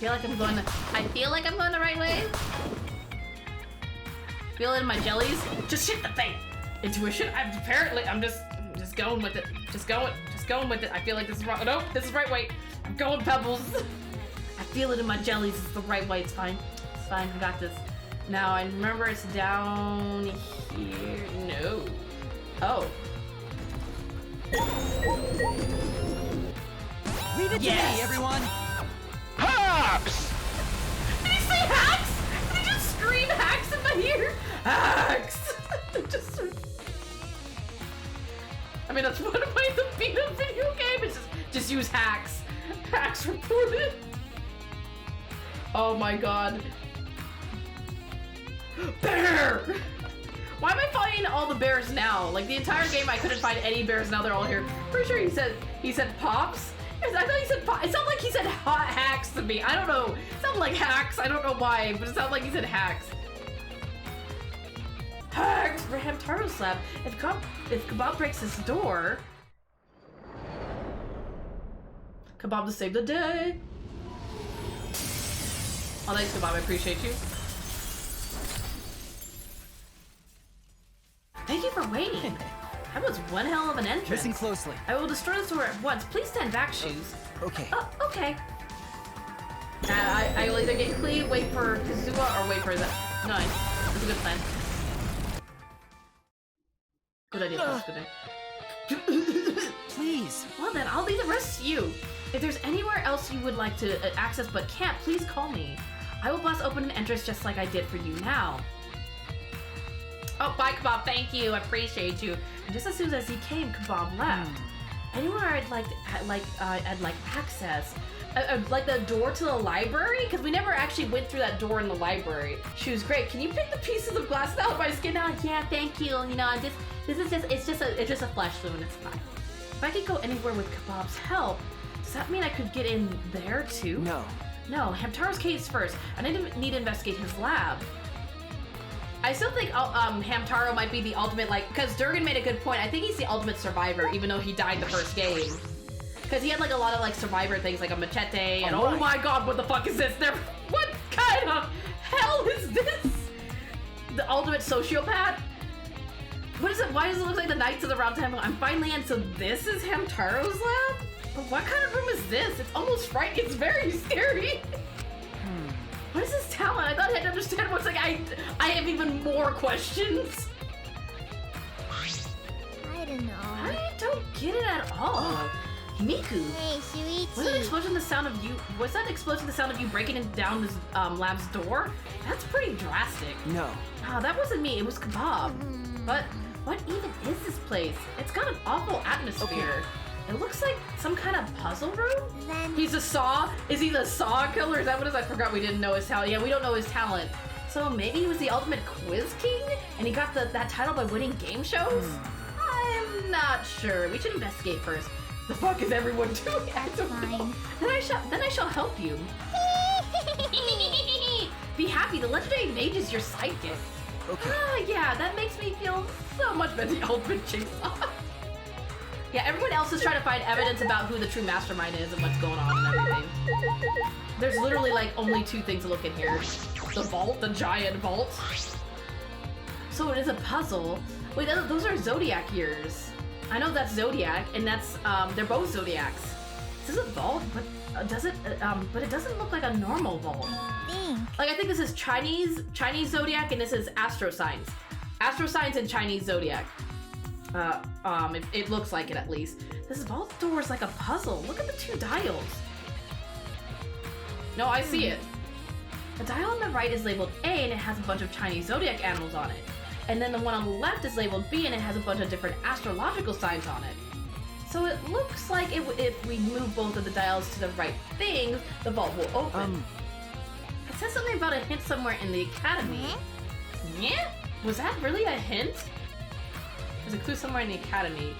I feel like I'm going the right way. Feel it in my jellies. Just shit the thing. Intuition. I'm just going with it. Just going with it. I feel like this is wrong. Nope, this is right way. I'm going Pebbles. I feel it in my jellies. It's the right way. It's fine. It's fine. I got this. Now I remember it's down here. No. Oh. Leave it to me, everyone. Hops! Did he say hacks? Did he just scream hacks in my ear? Hacks! I mean, that's one way to beat a video game. It's just use hacks. Hacks reported. Oh my god. Bear! Why am I finding all the bears now? Like the entire game I couldn't find any bears, now they're all here. Pretty sure he said pops. I thought he said pop. It sounded like he said hacks to me. I don't know. It sounded like hacks. I don't know why, but it sounded like he said hacks. Hacks for Hamtaro's lab. If Kebab breaks his door, Kebab to save the day. Oh, thanks, Kebab. I appreciate you. Thank you for waiting. That was one hell of an entrance. Listen closely. I will destroy this door at once. Please stand back, Shoes. Okay. Oh, okay. I will either get Cleve, wait for Kazuha, or wait for the... Nice. That's a good plan. Good idea, Pops. Good idea. Please. Well then, I'll leave the rest to you. If there's anywhere else you would like to access but can't, please call me. I will blast open an entrance just like I did for you now. Oh, bye, Kebab. Thank you. I appreciate you. And just as soon as he came, Kebab left. Anywhere I'd like access. Like the door to the library? Because we never actually went through that door in the library. She was great. Can you pick the pieces of glass out of my skin out? Yeah, thank you. You know, it's just a flesh wound. It's fine. If I could go anywhere with Kebab's help, does that mean I could get in there too? No. No, Hamtaro's case first. I need to investigate his lab. I still think Hamtaro might be the ultimate, like, because Durgan made a good point. I think he's the ultimate survivor, even though he died the first game. Because he had, like, a lot of, like, survivor things, like a machete, and oh my god, what the fuck is this? What kind of hell is this? The ultimate sociopath? What is it? Why does it look like the Knights of the Round Table? I'm finally in, so this is Hamtaro's lab? But what kind of room is this? It's almost frightening. It's very scary. What is his talent? I thought I had to understand what's like. I have even more questions. I don't know. I don't get it at all. Miku. Hey, Shuichi. Was that explosion the sound of you? Was that explosion the sound of you breaking down this lab's door? That's pretty drastic. No. Oh, that wasn't me. It was Kebab. But what even is this place? It's got an awful atmosphere. Okay. It looks like some kind of puzzle room? Then... He's a saw? Is he the saw killer? Is that what it is? I forgot we didn't know his talent. Yeah, we don't know his talent. So maybe he was the ultimate quiz king? And he got that title by winning game shows? I'm not sure. We should investigate first. The fuck is everyone doing? I don't know. Then I shall help you. Be happy. The legendary mage is your sidekick. Okay. Yeah, that makes me feel so much better. The ultimate jigsaw. Yeah, everyone else is trying to find evidence about who the true mastermind is and what's going on and everything. There's literally like only two things to look in here. The vault, the giant vault. So it is a puzzle. Wait, those are Zodiac ears. I know that's Zodiac, and that's, they're both Zodiacs. Is this a vault? does it? But it doesn't look like a normal vault. Think. Like I think this is Chinese zodiac, and this is astro signs. Astro signs and Chinese zodiac. It looks like it at least. This vault door is like a puzzle. Look at the two dials. No, I see it. The dial on the right is labeled A, and it has a bunch of Chinese zodiac animals on it. And then the one on the left is labeled B, and it has a bunch of different astrological signs on it. So it looks like if we move both of the dials to the right thing, the vault will open. It says something about a hint somewhere in the academy. Yeah? Was that really a hint? There's a clue somewhere in the academy.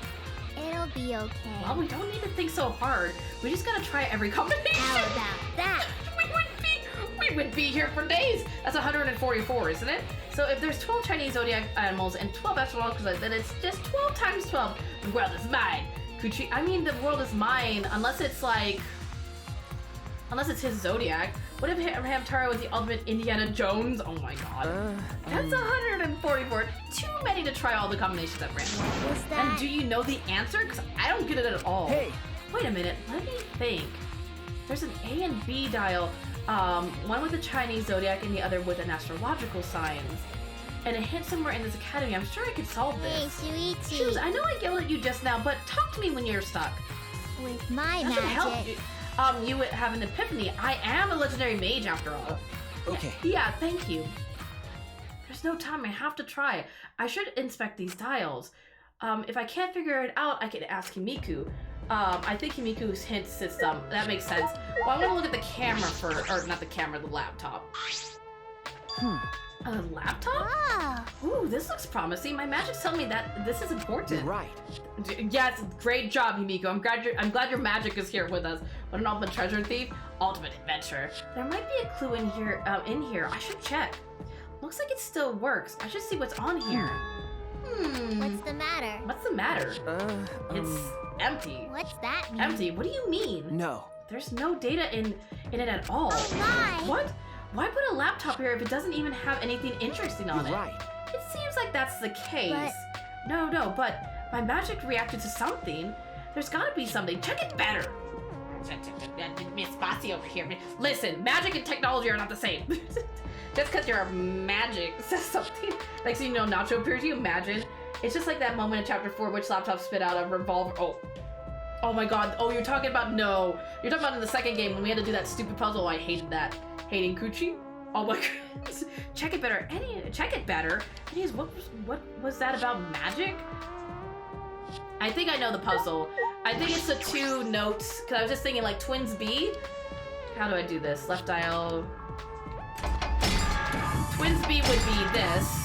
It'll be okay. Well, we don't need to think so hard. We just gotta try every combination. How about that? we would be here for days. That's 144, isn't it? So if there's 12 Chinese zodiac animals and 12 astrological signs, then it's just 12 times 12. The world is mine. I mean, the world is mine, unless it's his zodiac. What if Hamtaro was the ultimate Indiana Jones? Oh my god. That's 144. Too many to try all the combinations at random. Was that? And do you know the answer? Because I don't get it at all. Hey! Wait a minute, let me think. There's an A and B dial, one with a Chinese zodiac and the other with an astrological signs. And a hint somewhere in this academy. I'm sure I could solve Hey, this. Shuichi. Shoes, I know I yelled at you just now, but talk to me when you're stuck. With my That should help magic. you would have an epiphany. I am a legendary mage after all. Okay. Yeah, thank you. There's no time, I have to try. I should inspect these dials. If I can't figure it out, I can ask Himiku. I think Himiku's hint system, that makes sense. Well, I'm gonna look at the camera first, or not the camera, the laptop. A laptop? Oh, Ooh, this looks promising. My magic's telling me that this is important. You're right. Yes, great job, Himiko. I'm glad your magic is here with us. What an ultimate treasure thief, ultimate adventure. There might be a clue in here. I should check. Looks like it still works. I should see what's on here. what's the matter? What's the matter? It's empty. What's that mean? Empty. What do you mean? No. There's no data in it at all. Oh my! What? Why put a laptop here if it doesn't even have anything interesting on You're it? right. It seems like that's the case. But- No, but my magic reacted to something. There's gotta be something. Check it better. Miss Bossy over here. Listen, magic and technology are not the same. Just because your magic says something. Like, so you know Nacho appears, you imagine. It's just like that moment in chapter 4 which laptop spit out a revolver. Oh my god. Oh, you're talking about, no. You're talking about in the second game when we had to do that stupid puzzle. I hated that. Hating Kuchi? Oh my god. Check it better. Check it better. Anyways, what was that about magic? I think I know the puzzle. I think it's the two notes, because I was just thinking like twins B. How do I do this? Left dial. Twins B would be this.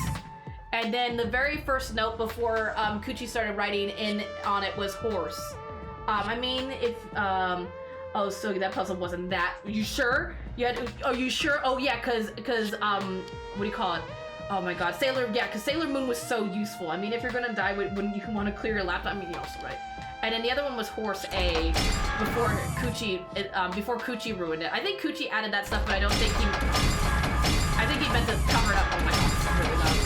And then the very first note before Kuchi started writing in on it was horse. I mean, if, oh, so that puzzle wasn't that. Are you sure? Are you sure? Oh yeah, cause, what do you call it? Oh my god, cause Sailor Moon was so useful. I mean, if you're gonna die, wouldn't you want to clear your laptop? I mean, you're also right. And then the other one was horse A, before Kuchi ruined it. I think Kuchi added that stuff, but I don't think I think he meant to cover it up. Oh my god, it's really loud.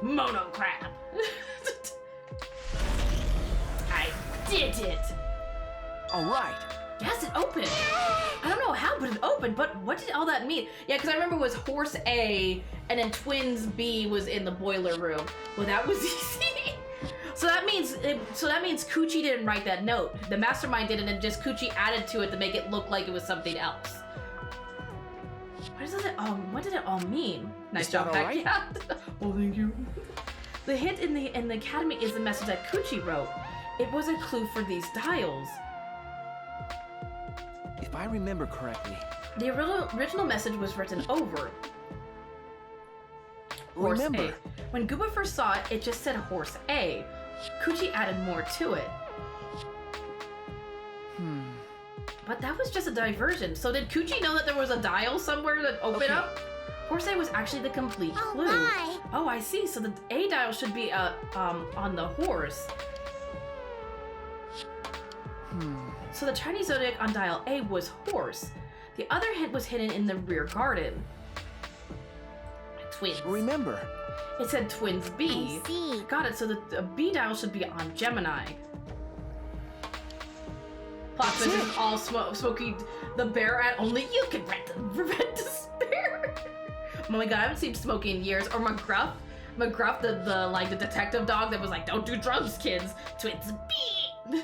Mono crap. I did it. All right. Yes, it opened. I don't know how, but it opened. But what did all that mean? Yeah, because I remember it was horse A, and then twins B was in the boiler room. Well, that was easy. So that means Kuchi didn't write that note. The mastermind did it, and just Kuchi added to it to make it look like it was something else. What did it all mean? Nice Is job, that all right? Yeah. Well, thank you. The hint in the academy is the message that Kuchi wrote. It was a clue for these dials. If I remember correctly, The original message was written over. Horse remember. A. When Gooba first saw it, it just said horse A. Kuchi added more to it. But that was just a diversion. So did Kuchi know that there was a dial somewhere that opened up? Horse A was actually the complete Oh clue. my! Oh, I see. So the A dial should be on the horse. So the Chinese zodiac on dial A was horse. The other hint was hidden in the rear garden. Twins. remember. It said twins B. I see. Got it. So the B dial should be on Gemini. Plot twist is all Smokey the Bear at only you can prevent despair. Oh my god, I haven't seen Smokey in years. Or McGruff, the detective dog that was like, don't do drugs, kids. Twins B.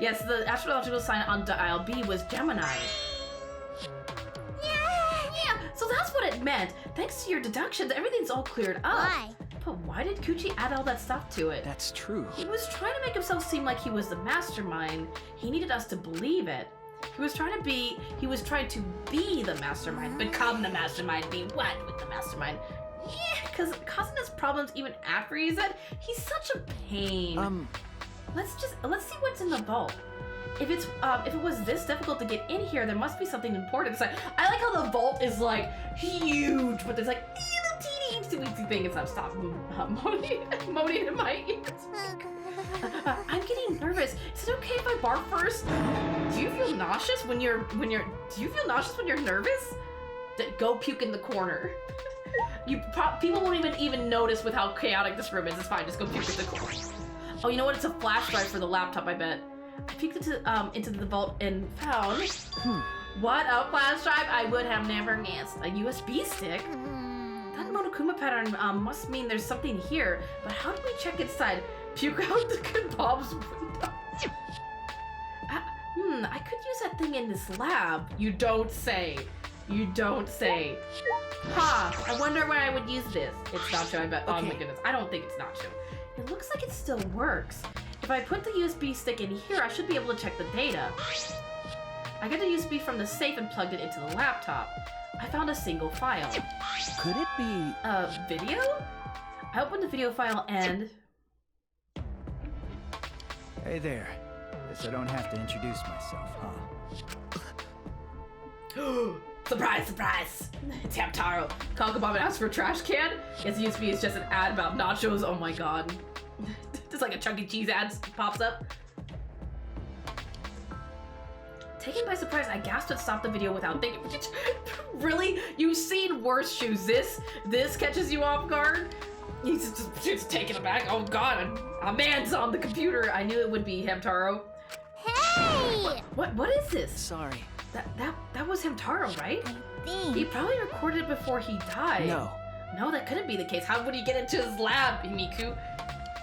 Yes, the astrological sign on dial B was Gemini. Yeah, so that's what it meant. Thanks to your deductions, everything's all cleared up. Why? But why did Coochie add all that stuff to it? That's true. He was trying to make himself seem like he was the mastermind. He needed us to believe it. He was trying to be the mastermind, become the mastermind, be what with the mastermind. Yeah, because causing us problems even after he's dead, he's such a pain. Let's see what's in the vault. If it was this difficult to get in here, there must be something important. It's like, I like how the vault is like huge, but there's like little teeny itsy thing. It's not stop moaning in my ears. I'm getting nervous. Is it okay if I bark first? Do you feel nauseous when you're nervous? Go puke in the corner. People won't even notice with how chaotic this room is. It's fine. Just go puke in the corner. Oh, you know what? It's a flash drive for the laptop, I bet. I peeked into the vault and found what a flash drive I would have never guessed. A USB stick. That Monokuma pattern must mean there's something here. But how do we check inside? Puke out the kebab's window. I could use that thing in this lab. You don't say. You don't say. I wonder where I would use this. It's Nacho, I bet. Okay. Oh my goodness. I don't think it's Nacho. It looks like it still works. If I put the USB stick in here, I should be able to check the data. I got the USB from the safe and plugged it into the laptop. I found a single file. Could it be... video? I opened the video file and... Hey there. Guess I don't have to introduce myself, huh? Surprise, surprise! It's Hamtaro. Call Kebab and ask for a trash can? His USB is just an ad about nachos. Oh my god. Just like a Chuck E. Cheese ad pops up. Taken by surprise, I gasped and stopped the video without thinking. Really? You've seen worse shoes. This catches you off guard? He's just taken aback. Oh god, a man's on the computer. I knew it would be Hamtaro. Hey! What is this? Sorry. That was Hamtaro, right? I think. He probably recorded it before he died. No, that couldn't be the case. How would he get into his lab, Miku?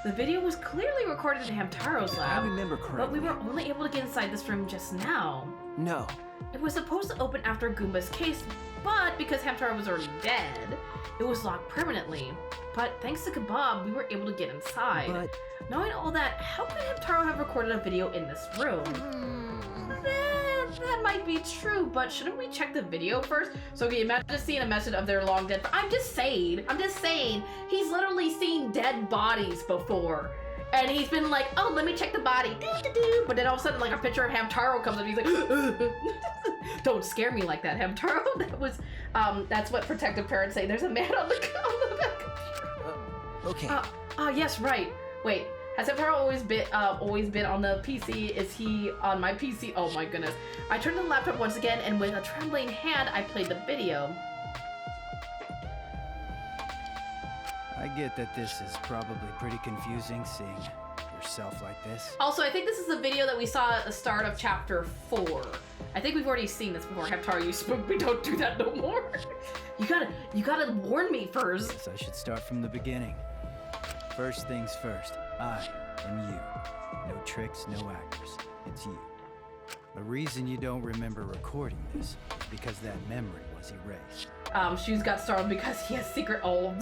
The video was clearly recorded in Hamtaro's lab. I remember correctly. But we were only able to get inside this room just now. No. It was supposed to open after Goomba's case, but because Hamtaro was already dead, it was locked permanently. But thanks to Kebab, we were able to get inside. But... knowing all that, how could Hamtaro have recorded a video in this room? That might be true, but shouldn't we check the video first? So can you imagine seeing a message of their long dead... I'm just saying, he's literally seen dead bodies before. And he's been like, oh, let me check the body. But then all of a sudden, like, a picture of Hamtaro comes up and he's like, don't scare me like that, Hamtaro. That was, that's what protective parents say. There's a man on the back computer. Okay. Yes, right. Wait. Has Hamtaro always been on the PC? Is he on my PC? Oh my goodness. I turned on the laptop once again, and with a trembling hand, I played the video. I get that this is probably pretty confusing seeing yourself like this. Also, I think this is the video that we saw at the start of chapter 4. I think we've already seen this before. Hamtaro, you spook me, don't do that no more. You gotta warn me first. Guess I should start from the beginning. First things first. I am you. No tricks, no actors. It's you. The reason you don't remember recording this is because that memory was erased. Shoes got startled because he has secret... Oh.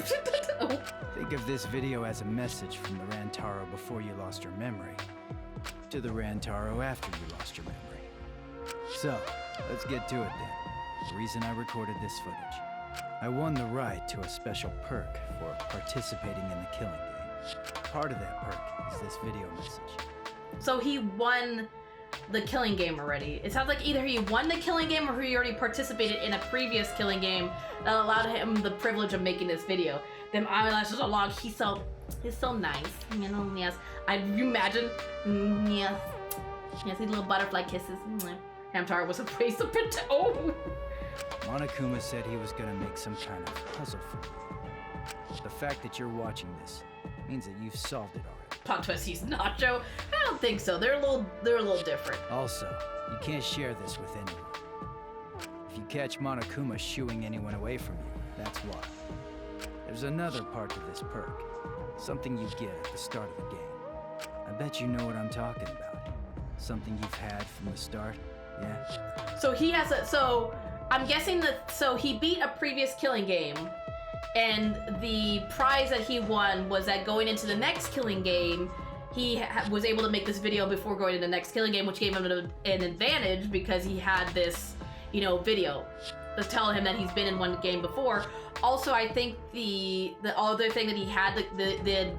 Think of this video as a message from the Rantaro before you lost your memory to the Rantaro after you lost your memory. So, let's get to it then. The reason I recorded this footage. I won the right to a special perk for participating in the killing game. Part of that perk is this video message. So he won the killing game already. It sounds like either he won the killing game or he already participated in a previous killing game that allowed him the privilege of making this video. Them eyelashes are long. He's so nice. You know, yes. You imagine? Yes. Yes, these little butterfly kisses. Hamtaro was a place of protection. Oh! Monokuma said he was gonna make some kind of puzzle for you. The fact that you're watching this means that you've solved it already. Plot twist, he's Nacho? I don't think so. They're a little different. Also, You can't share this with anyone. If you catch Monokuma shooing anyone away from you, that's why. There's another part to this perk. Something you get at the start of the game. I bet you know what I'm talking about. Something you've had from the start, yeah? So he has a, so I'm guessing that, so he beat a previous killing game, and the prize that he won was that going into the next killing game, he was able to make this video before going to the next killing game, which gave him an advantage because he had this, you know, video to tell him that he's been in one game before. Also, I think the other thing that he had, the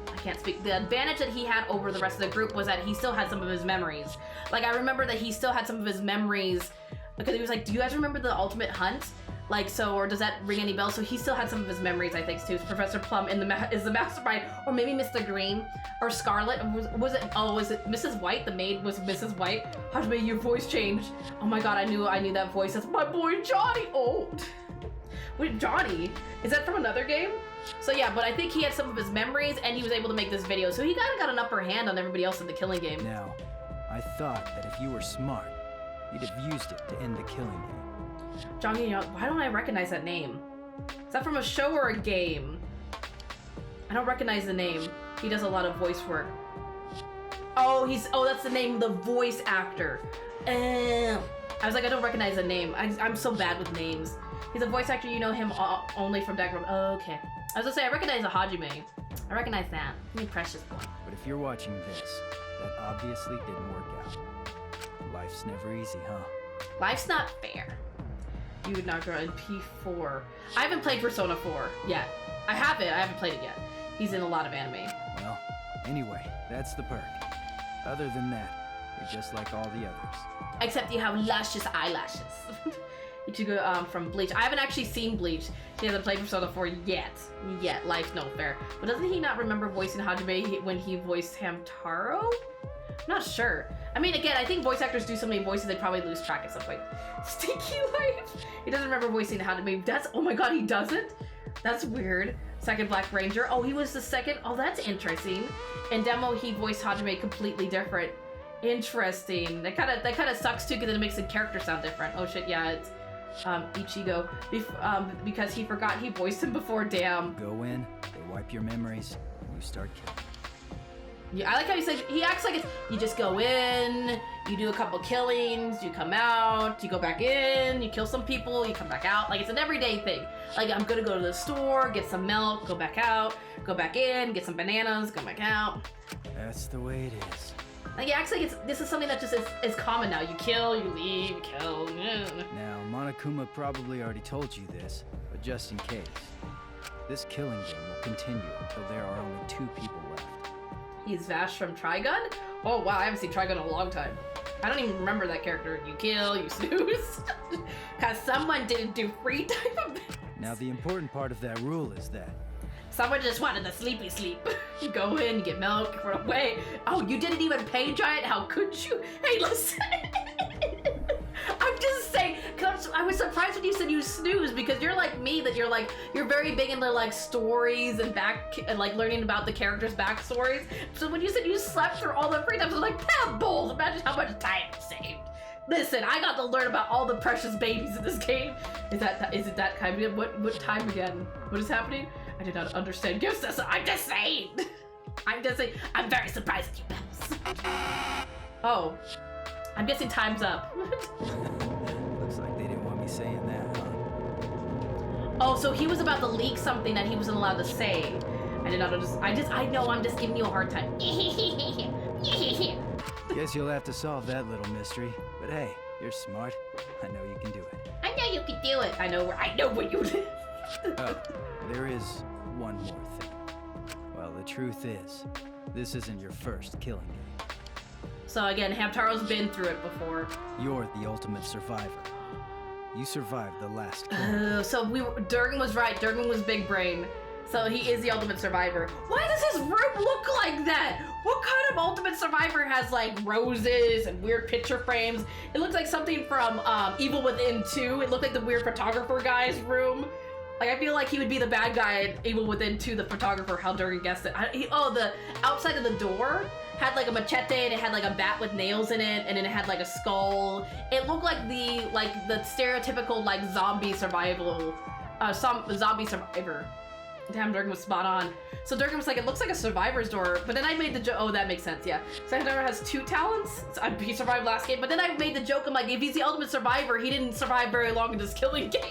I can't speak, the advantage that he had over the rest of the group was that he still had some of his memories. Like, I remember that he still had some of his memories because he was like, do you guys remember the Ultimate Hunt? Like, so, or does that ring any bells? So he still had some of his memories, I think, too. Professor Plum is the mastermind, or maybe Mr. Green, or Scarlet. Was it Mrs. White? The maid was Mrs. White. Hajime, your voice changed. Oh my god, I knew that voice. That's my boy Johnny. Oh, wait, Johnny? Is that from another game? So yeah, but I think he had some of his memories, and he was able to make this video. So he kind of got an upper hand on everybody else in the killing game. Now, I thought that if you were smart, you'd have used it to end the killing game. Johnny, why don't I recognize that name? Is that from a show or a game? I don't recognize the name. He does a lot of voice work. Oh, that's the name of the voice actor. I was like, I don't recognize the name. I'm so bad with names. He's a voice actor, you know him only from Danganronpa. Oh, okay. I was gonna say, I recognize the Hajime. I recognize that. Me precious boy. But if you're watching this, that obviously didn't work out. Life's never easy, huh? Life's not fair. You would not grow in P4. I haven't played Persona 4 yet. I haven't played it yet. He's in a lot of anime. Well, anyway, that's the perk. Other than that, you're just like all the others. Except you have luscious eyelashes. Ichigo from Bleach. I haven't actually seen Bleach. He hasn't played Persona 4 yet. Life's no fair. But doesn't he not remember voicing Hajime when he voiced Hamtaro? I'm not sure. I mean, again, I think voice actors do so many voices they probably lose track at some point. Stinky Life! He doesn't remember voicing Hajime. Oh my god, he doesn't? That's weird. Second Black Ranger. Oh, he was the second? Oh, that's interesting. In Demo, he voiced Hajime completely different. Interesting. That kind of sucks too, because it makes the character sound different. Oh shit, yeah, it's Ichigo. Because he forgot he voiced him before, damn. Go in, they wipe your memories, and you start killing. Yeah, I like how he acts like it's, you just go in, you do a couple killings, you come out, you go back in, you kill some people, you come back out. Like, it's an everyday thing. Like, I'm gonna go to the store, get some milk, go back out, go back in, get some bananas, go back out. That's the way it is. Like, he acts like this is something that just is common now. You kill, you leave, you kill. Now, Monokuma probably already told you this, but just in case, this killing game will continue until there are only 2 people left. He's Vash from Trigun? Oh wow, I haven't seen Trigun in a long time. I don't even remember that character. You kill, you snooze. Cause someone didn't do free time. Now the important part of that rule is that someone just wanted the sleepy sleep. You go in, you get milk, you run away. Oh, you didn't even pay, Giant? How could you? Hey, listen. I'm just saying, cause I was surprised when you said you snooze, because you're like me, that you're very big into like stories and like learning about the characters' backstories. So when you said you slept through all the free times, I was like, pebbles, imagine how much time you saved. Listen, I got to learn about all the precious babies in this game. Is it that kind of, what time again? What is happening? I did not understand. Give us, I'm just saying. I'm very surprised at you, Pebbles. Oh. I'm guessing time's up. Looks like they didn't want me saying that, huh? Oh, so he was about to leak something that he wasn't allowed to say. I did not understand. I know, I'm just giving you a hard time. Guess you'll have to solve that little mystery. But hey, you're smart. I know you can do it. I know you can do it. I know where you live. Oh, there is one more thing. Well, the truth is, this isn't your first killing game. So again, Hamtaro's been through it before. You're the ultimate survivor. You survived the last kill. Durgan was right. Durgan was big brain. So he is the ultimate survivor. Why does his room look like that? What kind of ultimate survivor has like roses and weird picture frames? It looks like something from Evil Within 2. It looked like the weird photographer guy's room. Like, I feel like he would be the bad guy in Evil Within 2, the photographer, how Durgan guessed it. The outside of the door had like a machete and it had like a bat with nails in it, and then it had like a skull. It looked like the stereotypical like zombie survival, zombie survivor. Damn, Durgan was spot on. So Durgan was like, it looks like a survivor's door, but then I made the joke. Oh, that makes sense, yeah. So Hamtaro has 2 talents. So he survived last game, but then I made the joke. I'm like, if he's the ultimate survivor, he didn't survive very long in this killing game.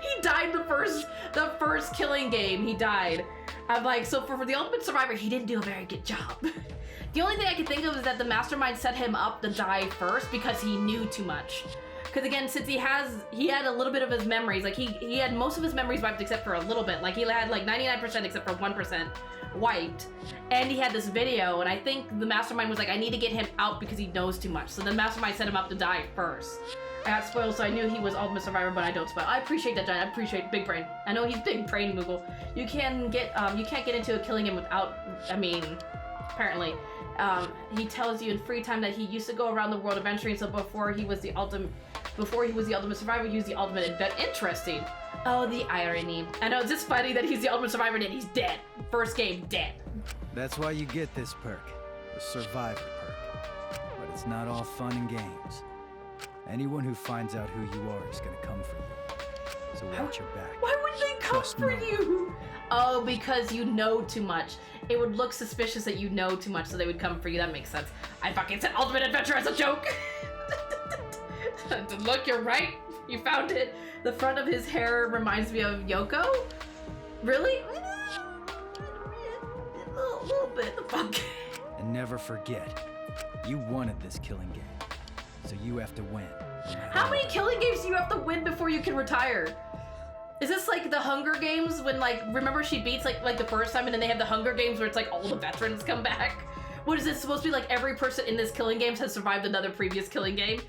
He died the first killing game. He died. I'm like, so for the ultimate survivor, he didn't do a very good job. The only thing I can think of is that the mastermind set him up to die first because he knew too much. Because again, since he had a little bit of his memories, like he had most of his memories wiped except for a little bit. Like he had like 99% except for 1% wiped. And he had this video, and I think the mastermind was like, I need to get him out because he knows too much. So the mastermind set him up to die first. I got spoiled, so I knew he was ultimate survivor, but I don't spoil. I appreciate that, Giant. I appreciate Big Brain. I know he's Big Brain, Moogle. You can't get into a killing game without, I mean, apparently. He tells you in free time that he used to go around the world adventuring, so before he was the ultimate survivor, he was the ultimate Interesting. Oh, the irony. I know, it's just funny that he's the ultimate survivor and he's dead. First game, dead. That's why you get this perk, the survivor perk. But it's not all fun and games. Anyone who finds out who you are is gonna come for you. So watch your back. Why would they come for you? Oh, because you know too much. It would look suspicious that you know too much, so they would come for you. That makes sense. I fucking said Ultimate Adventure as a joke. Look, you're right. You found it. The front of his hair reminds me of Yoko. Really? A little bit. The fuck. And never forget, you wanted this killing game, so you have to win. How many killing games do you have to win before you can retire? Is this like the Hunger Games when, like, remember she beats like the first time and then they have the Hunger Games where it's like all the veterans come back? What is it supposed to be like? Every person in this killing games has survived another previous killing game?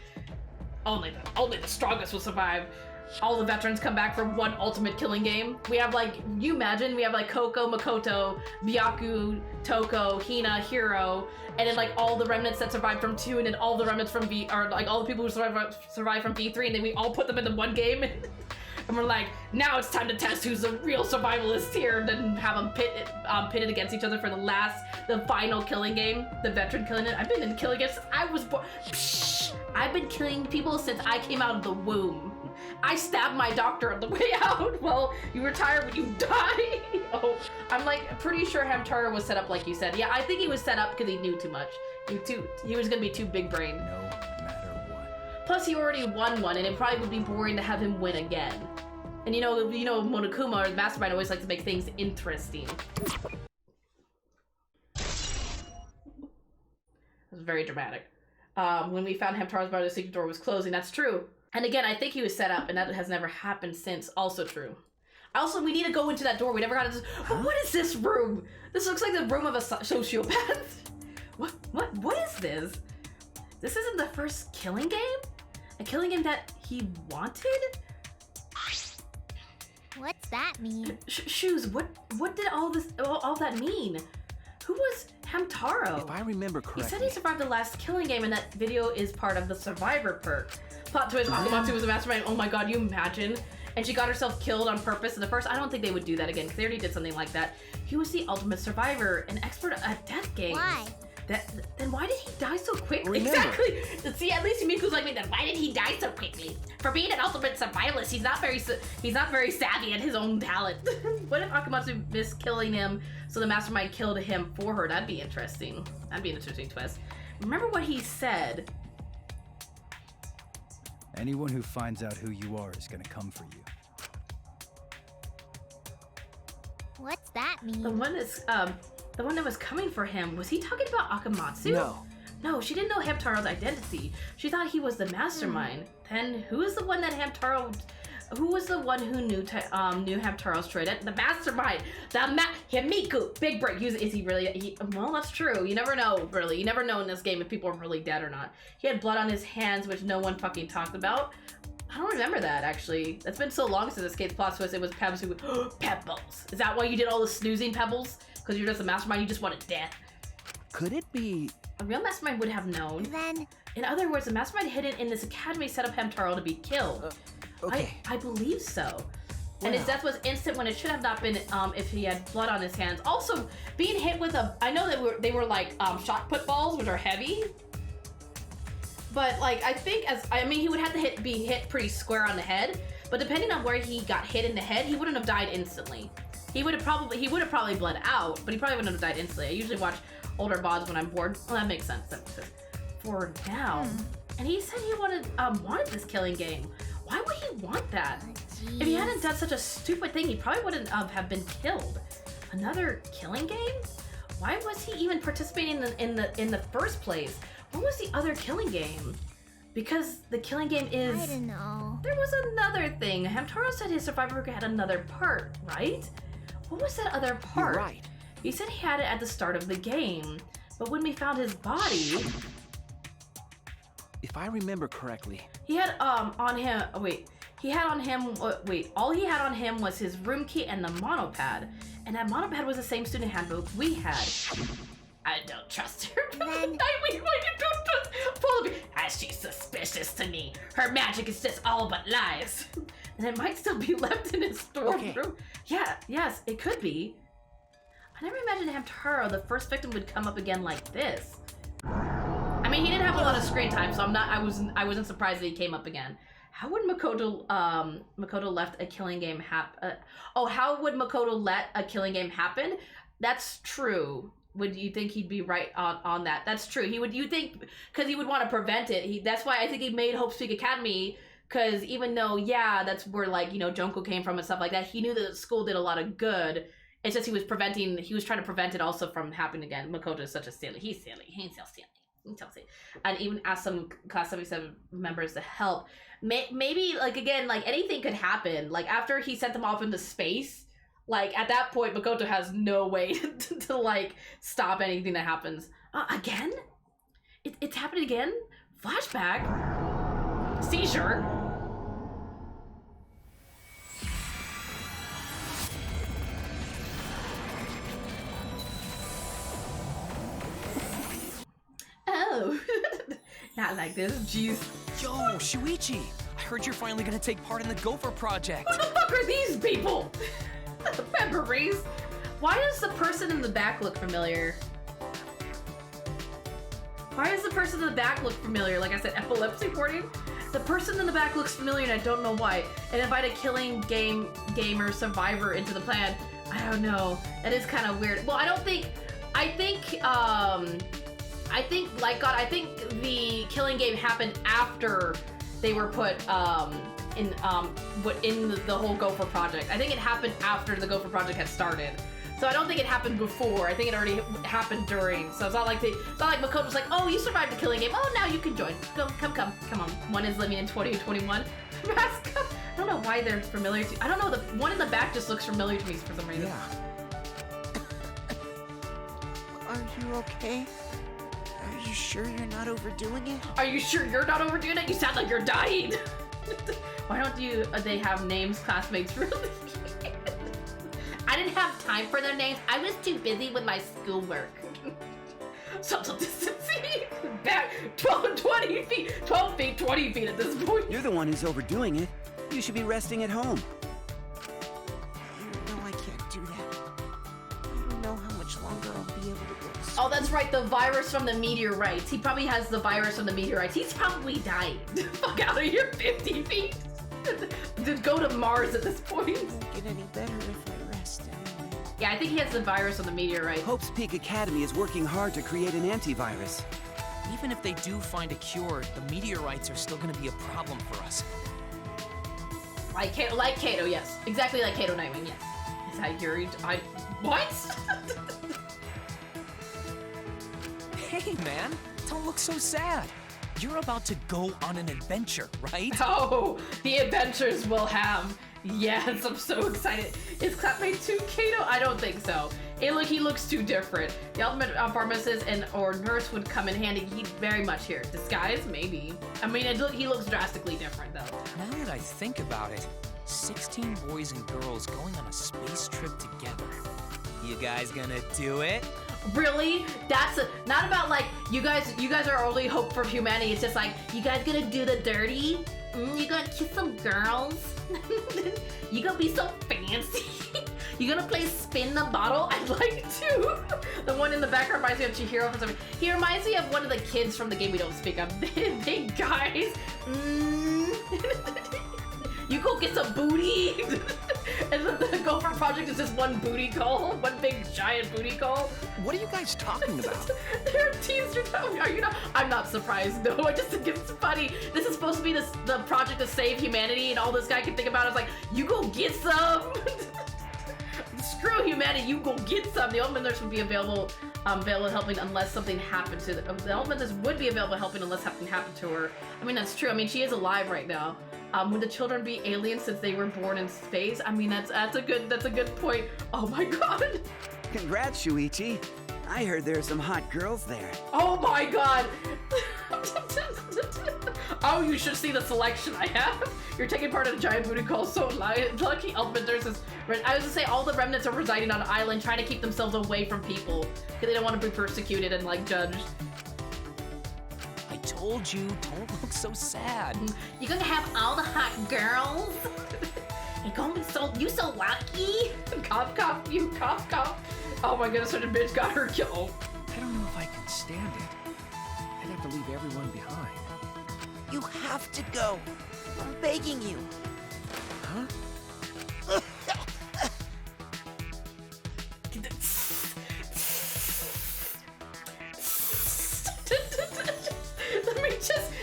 Only the strongest will survive. All the veterans come back from one ultimate killing game. We have like, you imagine, we have like Koko, Makoto, Byaku, Toko, Hina, Hiro, and then like all the remnants that survived from 2, and then all the remnants from all the people who survived from V3, and then we all put them into one game. And we're like, now it's time to test who's the real survivalist here, and then have them pitted against each other for the final killing game, the veteran killing it. I've been in killing games since I was born. Psh, I've been killing people since I came out of the womb. I stabbed my doctor on the way out. Well, you retire when you die. Oh, I'm like pretty sure Hamtaro was set up like you said. Yeah, I think he was set up because he knew too much. He was gonna be too big brain. No matter what. Plus, he already won one, and it probably would be boring to have him win again. And you know, Monokuma or the Mastermind always likes to make things interesting. It was very dramatic. When we found Hamtaro's brother, the secret door was closing. That's true. And again, I think he was set up, and that has never happened since. Also true. Also, we need to go into that door. We never got into this. Huh? What is this room? This looks like the room of a sociopath. What is this? This isn't the first killing game? A killing game that he wanted? What's that mean? Shoes, what did all that mean? Who was Hamtaro? If I remember correctly, he said he survived the last killing game, and that video is part of the survivor perk. Plot twist, Akamatsu was a mastermind. Oh my god, you imagine? And she got herself killed on purpose. In the first, I don't think they would do that again, because they already did something like that. He was the ultimate survivor, an expert at death games. Why? Then why did he die so quickly? Remember. Exactly. See, at least Miku's like me. Then why did he die so quickly? For being an ultimate survivalist, he's not very savvy at his own talent. What if Akamatsu missed killing him, so the mastermind killed him for her? That'd be interesting. That'd be an interesting twist. Remember what he said. Anyone who finds out who you are is gonna come for you. What's that mean? The one that was coming for him, was he talking about Akamatsu? No, she didn't know Hamtaro's identity. She thought he was the mastermind. Then who was the one that who was the one who knew Hamtaro's trade? The mastermind. Miku. Big break. Is he really? Well, that's true. You never know, really. You never know in this game if people are really dead or not. He had blood on his hands, which no one fucking talked about. I don't remember that, actually. It's been so long since Escape's plot twist. It was Pebbles who Pebbles. Is that why you did all the snoozing, Pebbles? Because you're just a mastermind, you just wanted death. Could it be? A real mastermind would have known. Then... In other words, the mastermind hidden in this academy set up Hamtaro to be killed. Okay. I believe so. And his death was instant when it should have not been if he had blood on his hands. Also, being hit with I know that they were like shot put balls, which are heavy. But like, I think he would have to be hit pretty square on the head. But depending on where he got hit in the head, he wouldn't have died instantly. He would have probably bled out, but he probably wouldn't have died instantly. I usually watch older VODs when I'm bored. Well, that makes sense. For now. And he said he wanted this killing game. Why would he want that? If he hadn't done such a stupid thing, he probably wouldn't have been killed. Another killing game? Why was he even participating in the first place? What was the other killing game? Because the killing game is... I don't know. There was another thing. Hamtaro said his survivor had another part, right? What was that other part? You're right. He said he had it at the start of the game, but when we found his body... If I remember correctly... He had on him... Oh, wait. He had on him... all he had on him was his room key and the monopad. And that monopad was the same student handbook we had. I don't trust her. Then... She's suspicious to me. Her magic is just all but lies. And it might still be left in his storeroom. Okay. Yeah, yes, it could be. I never imagined Hamtaro, the first victim, would come up again like this. I mean, he didn't have a lot of screen time, so I wasn't surprised that he came up again. How would Makoto left a killing game how would Makoto let a killing game happen? That's true. Would you think he'd be right on that? That's true. You think, because he would want to prevent it. That's why I think he made Hope's Peak Academy, because even though, yeah, that's where, like, you know, Junko came from and stuff like that, he knew that the school did a lot of good. It's just he was trying to prevent it also from happening again. Makoto is such a silly. He's silly. He's so silly. And even asked some Class 77 members to help. Maybe, like, again, like, anything could happen. Like, after he sent them off into space, like, at that point, Makoto has no way to like, stop anything that happens. Again? It's happening again? Flashback? Seizure? Oh. Not like this, jeez. Yo, Shuichi! I heard you're finally gonna take part in the Gopher project. Who the fuck are these people? Memories. Why does the person in the back look familiar? Why does the person in the back look familiar? Like I said, epilepsy warning? The person in the back looks familiar and I don't know why. And invite a killing gamer survivor into the plan. I don't know. That is kind of weird. Well, I think the killing game happened after they were put in the whole Gopher project. I think it happened after the Gopher project had started. So I don't think it happened before. I think it already happened during. So it's not like Makoto was like, oh, you survived the killing game. Oh, now you can join. Come on. One is living in 2021. I don't know why they're familiar to. I don't know. The one in the back just looks familiar to me for some reason. Yeah. Are you okay? Are you sure you're not overdoing it? Are you sure you're not overdoing it? You sound like you're dying. Why don't they have names, classmates, really? I didn't have time for their names. I was too busy with my schoolwork. Social distancing. Back 12 feet, 20 feet at this point. You're the one who's overdoing it. You should be resting at home. No, I can't do that. I don't know how much longer I'll be able to go to school. Oh, that's right, the virus from the meteorites. He probably has the virus from the meteorites. He's probably died. Fuck out of here, 50 feet. Just go to Mars at this point. It won't get any better if I rest anyway. Yeah, I think he has the virus from the meteorite. Hope's Peak Academy is working hard to create an antivirus. Even if they do find a cure, the meteorites are still gonna be a problem for us. Like Kato, yes. Exactly like Kato Nightwing, yes. Is that Yuri? What? Hey, man, don't look so sad. You're about to go on an adventure, right? Oh, the adventures we'll have. Yes, I'm so excited. Is classmate 2 Kato? I don't think so. He looks too different. The ultimate pharmacist or nurse would come in handy. He'd very much here. Disguise? Maybe. I mean, he looks drastically different, though. Now that I think about it, 16 boys and girls going on a space trip together. You guys gonna do it? Really? That's not about like you guys are our only hope for humanity. It's just like, you guys gonna do the dirty? You gonna kiss some girls? You gonna be so fancy. You gonna play spin the bottle? I'd like to. The one in the background reminds me of Chihiro from something. He reminds me of one of the kids from the game we don't speak of. Big guys. You go get some booty. And the Gopher Project is just one booty call. One big giant booty call. What are you guys talking about? They're teasers. Are you not? I'm not surprised. No, I just think it's funny. This is supposed to be the project to save humanity, and all this guy can think about is like, you go get some. Screw humanity, you go get some. The Ultimate Nurse would be available helping unless something happened to the Ultimate Nurse would be available helping unless something happened to her. I mean, that's true. I mean, she is alive right now. Would the children be aliens since they were born in space? I mean, that's a good point. Oh my god. Congrats, Shuichi. I heard there are some hot girls there. Oh my god. Oh, you should see the selection I have. You're taking part in a giant booty call. So lucky Ultimate Nurses. I was gonna say all the remnants are residing on an island trying to keep themselves away from people because they don't want to be persecuted and like judged. I told you, don't look so sad. You're gonna have all the hot girls. You're gonna be you so lucky. Cough, cough, you cough, cough. Oh my goodness, such a bitch got her killed. I don't know if I can stand it. I'd have to leave everyone behind. You have to go. I'm begging you. Huh?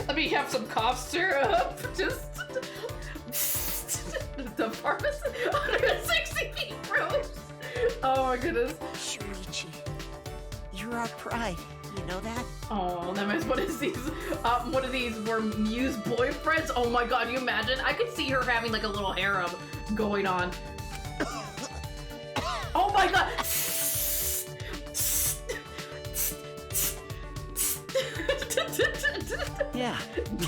Let me have some cough syrup. Just the pharmacist 160 feet rose. Oh my goodness. Shuichi, you're our pride. You know that? Oh, that means one of these were Muse boyfriends. Oh my god, you imagine? I could see her having like a little harem going on. Oh my god. Yeah,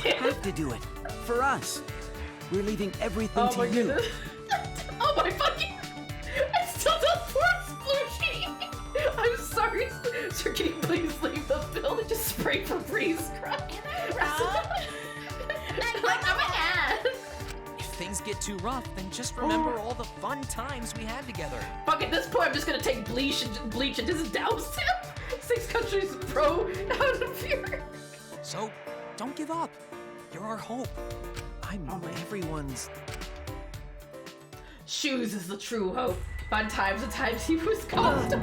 you have to do it. For us. We're leaving everything to you. Goodness. Oh my fucking... I still don't pour Splooshy. I'm sorry. Sir, can you please leave the building? Just spray Febreze crying. Like, I'm an ass. If things get too rough, then just remember all the fun times we had together. Fuck, at this point, I'm just gonna take bleach and just douse him. 6 countries pro out of here. So, don't give up. You're our hope. I'm everyone's... Shoes is the true hope. Fun times, the times he was called.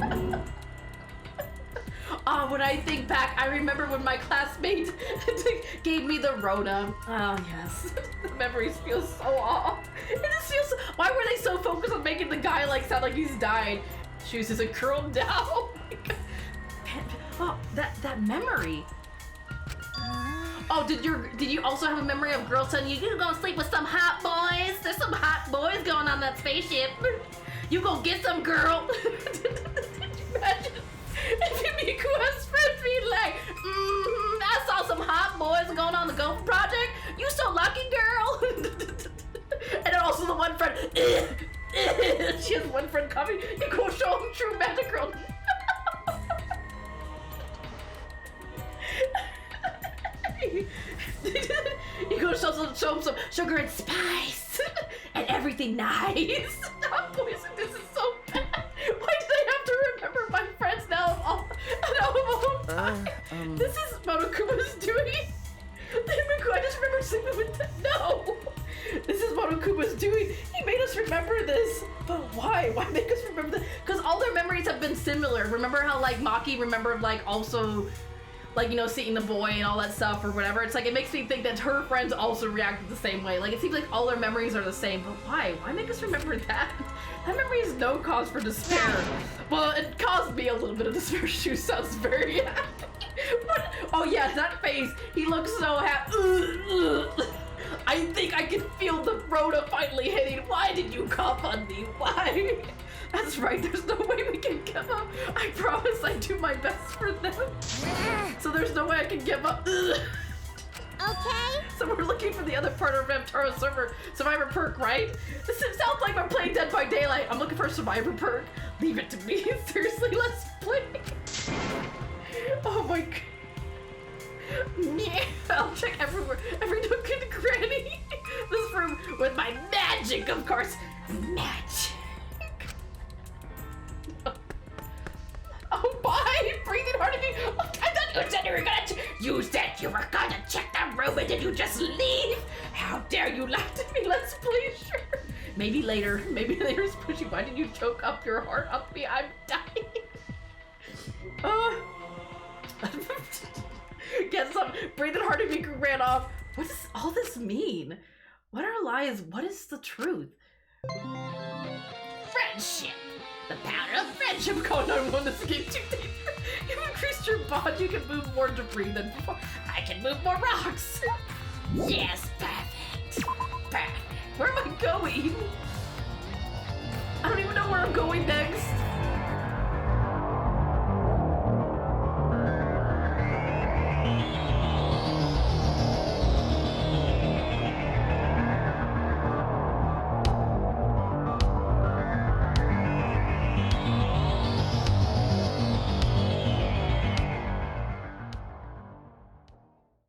When I think back, I remember when my classmate gave me the Rona. Oh, yes. The memories feel so off. It just feels... Why were they so focused on making the guy like sound like he's died? Shoes is a curled down. Oh, my God. Oh, that memory. Oh, did you also have a memory of girls telling you you gonna sleep with some hot boys? There's some hot boys going on that spaceship. You go get some, girl. Did you imagine if Miku has friends being like, I saw some hot boys going on the Gopher Project. You so lucky, girl. And then also the one friend, she has one friend coming. You go show him true magic girl. You go show him some sugar and spice and everything nice. Not poison. This is so bad. Why do they have to remember my friends now? This is Monokuma's duty. I just remember sleeping with them. No, this is Monokuma's duty. He made us remember this. But why? Why make us remember this? Because all their memories have been similar. Remember how like Maki remembered like also. Like, you know, seeing the boy and all that stuff or whatever. It's like, it makes me think that her friends also reacted the same way. Like, it seems like all their memories are the same, but why? Why make us remember that? That memory is no cause for despair. Well, it caused me a little bit of despair. Shu sounds very happy. But, oh yeah, that face. He looks so happy. I think I can feel the Rona finally hitting. Why did you cough on me? Why? That's right, there's no way we can give up. I promise I do my best for them. So there's no way I can give up. Okay. So we're looking for the other part of Ramtaro Survivor perk, right? This sounds like I'm playing Dead by Daylight. I'm looking for a Survivor perk. Leave it to me. Seriously, let's play. Oh my god. Yeah, I'll check everywhere. Every nook and cranny. This room with my magic, of course. Magic. Oh, bye! Breathing hard at me! Oh, I thought You said you were gonna check the room and did you just leave? How dare you lie to me? let's play, sure. Maybe later. Maybe later's pushy. Why did you choke up your heart up me? I'm dying. Get some. Breathing hard at me ran off. What does all this mean? What are lies? What is the truth? Friendship. The power of friendship. Call 911. This game too dangerous. You've increased your bond. You can move more debris than before. I can move more rocks. Yes, perfect. Perfect. Where am I going? I don't even know where I'm going next.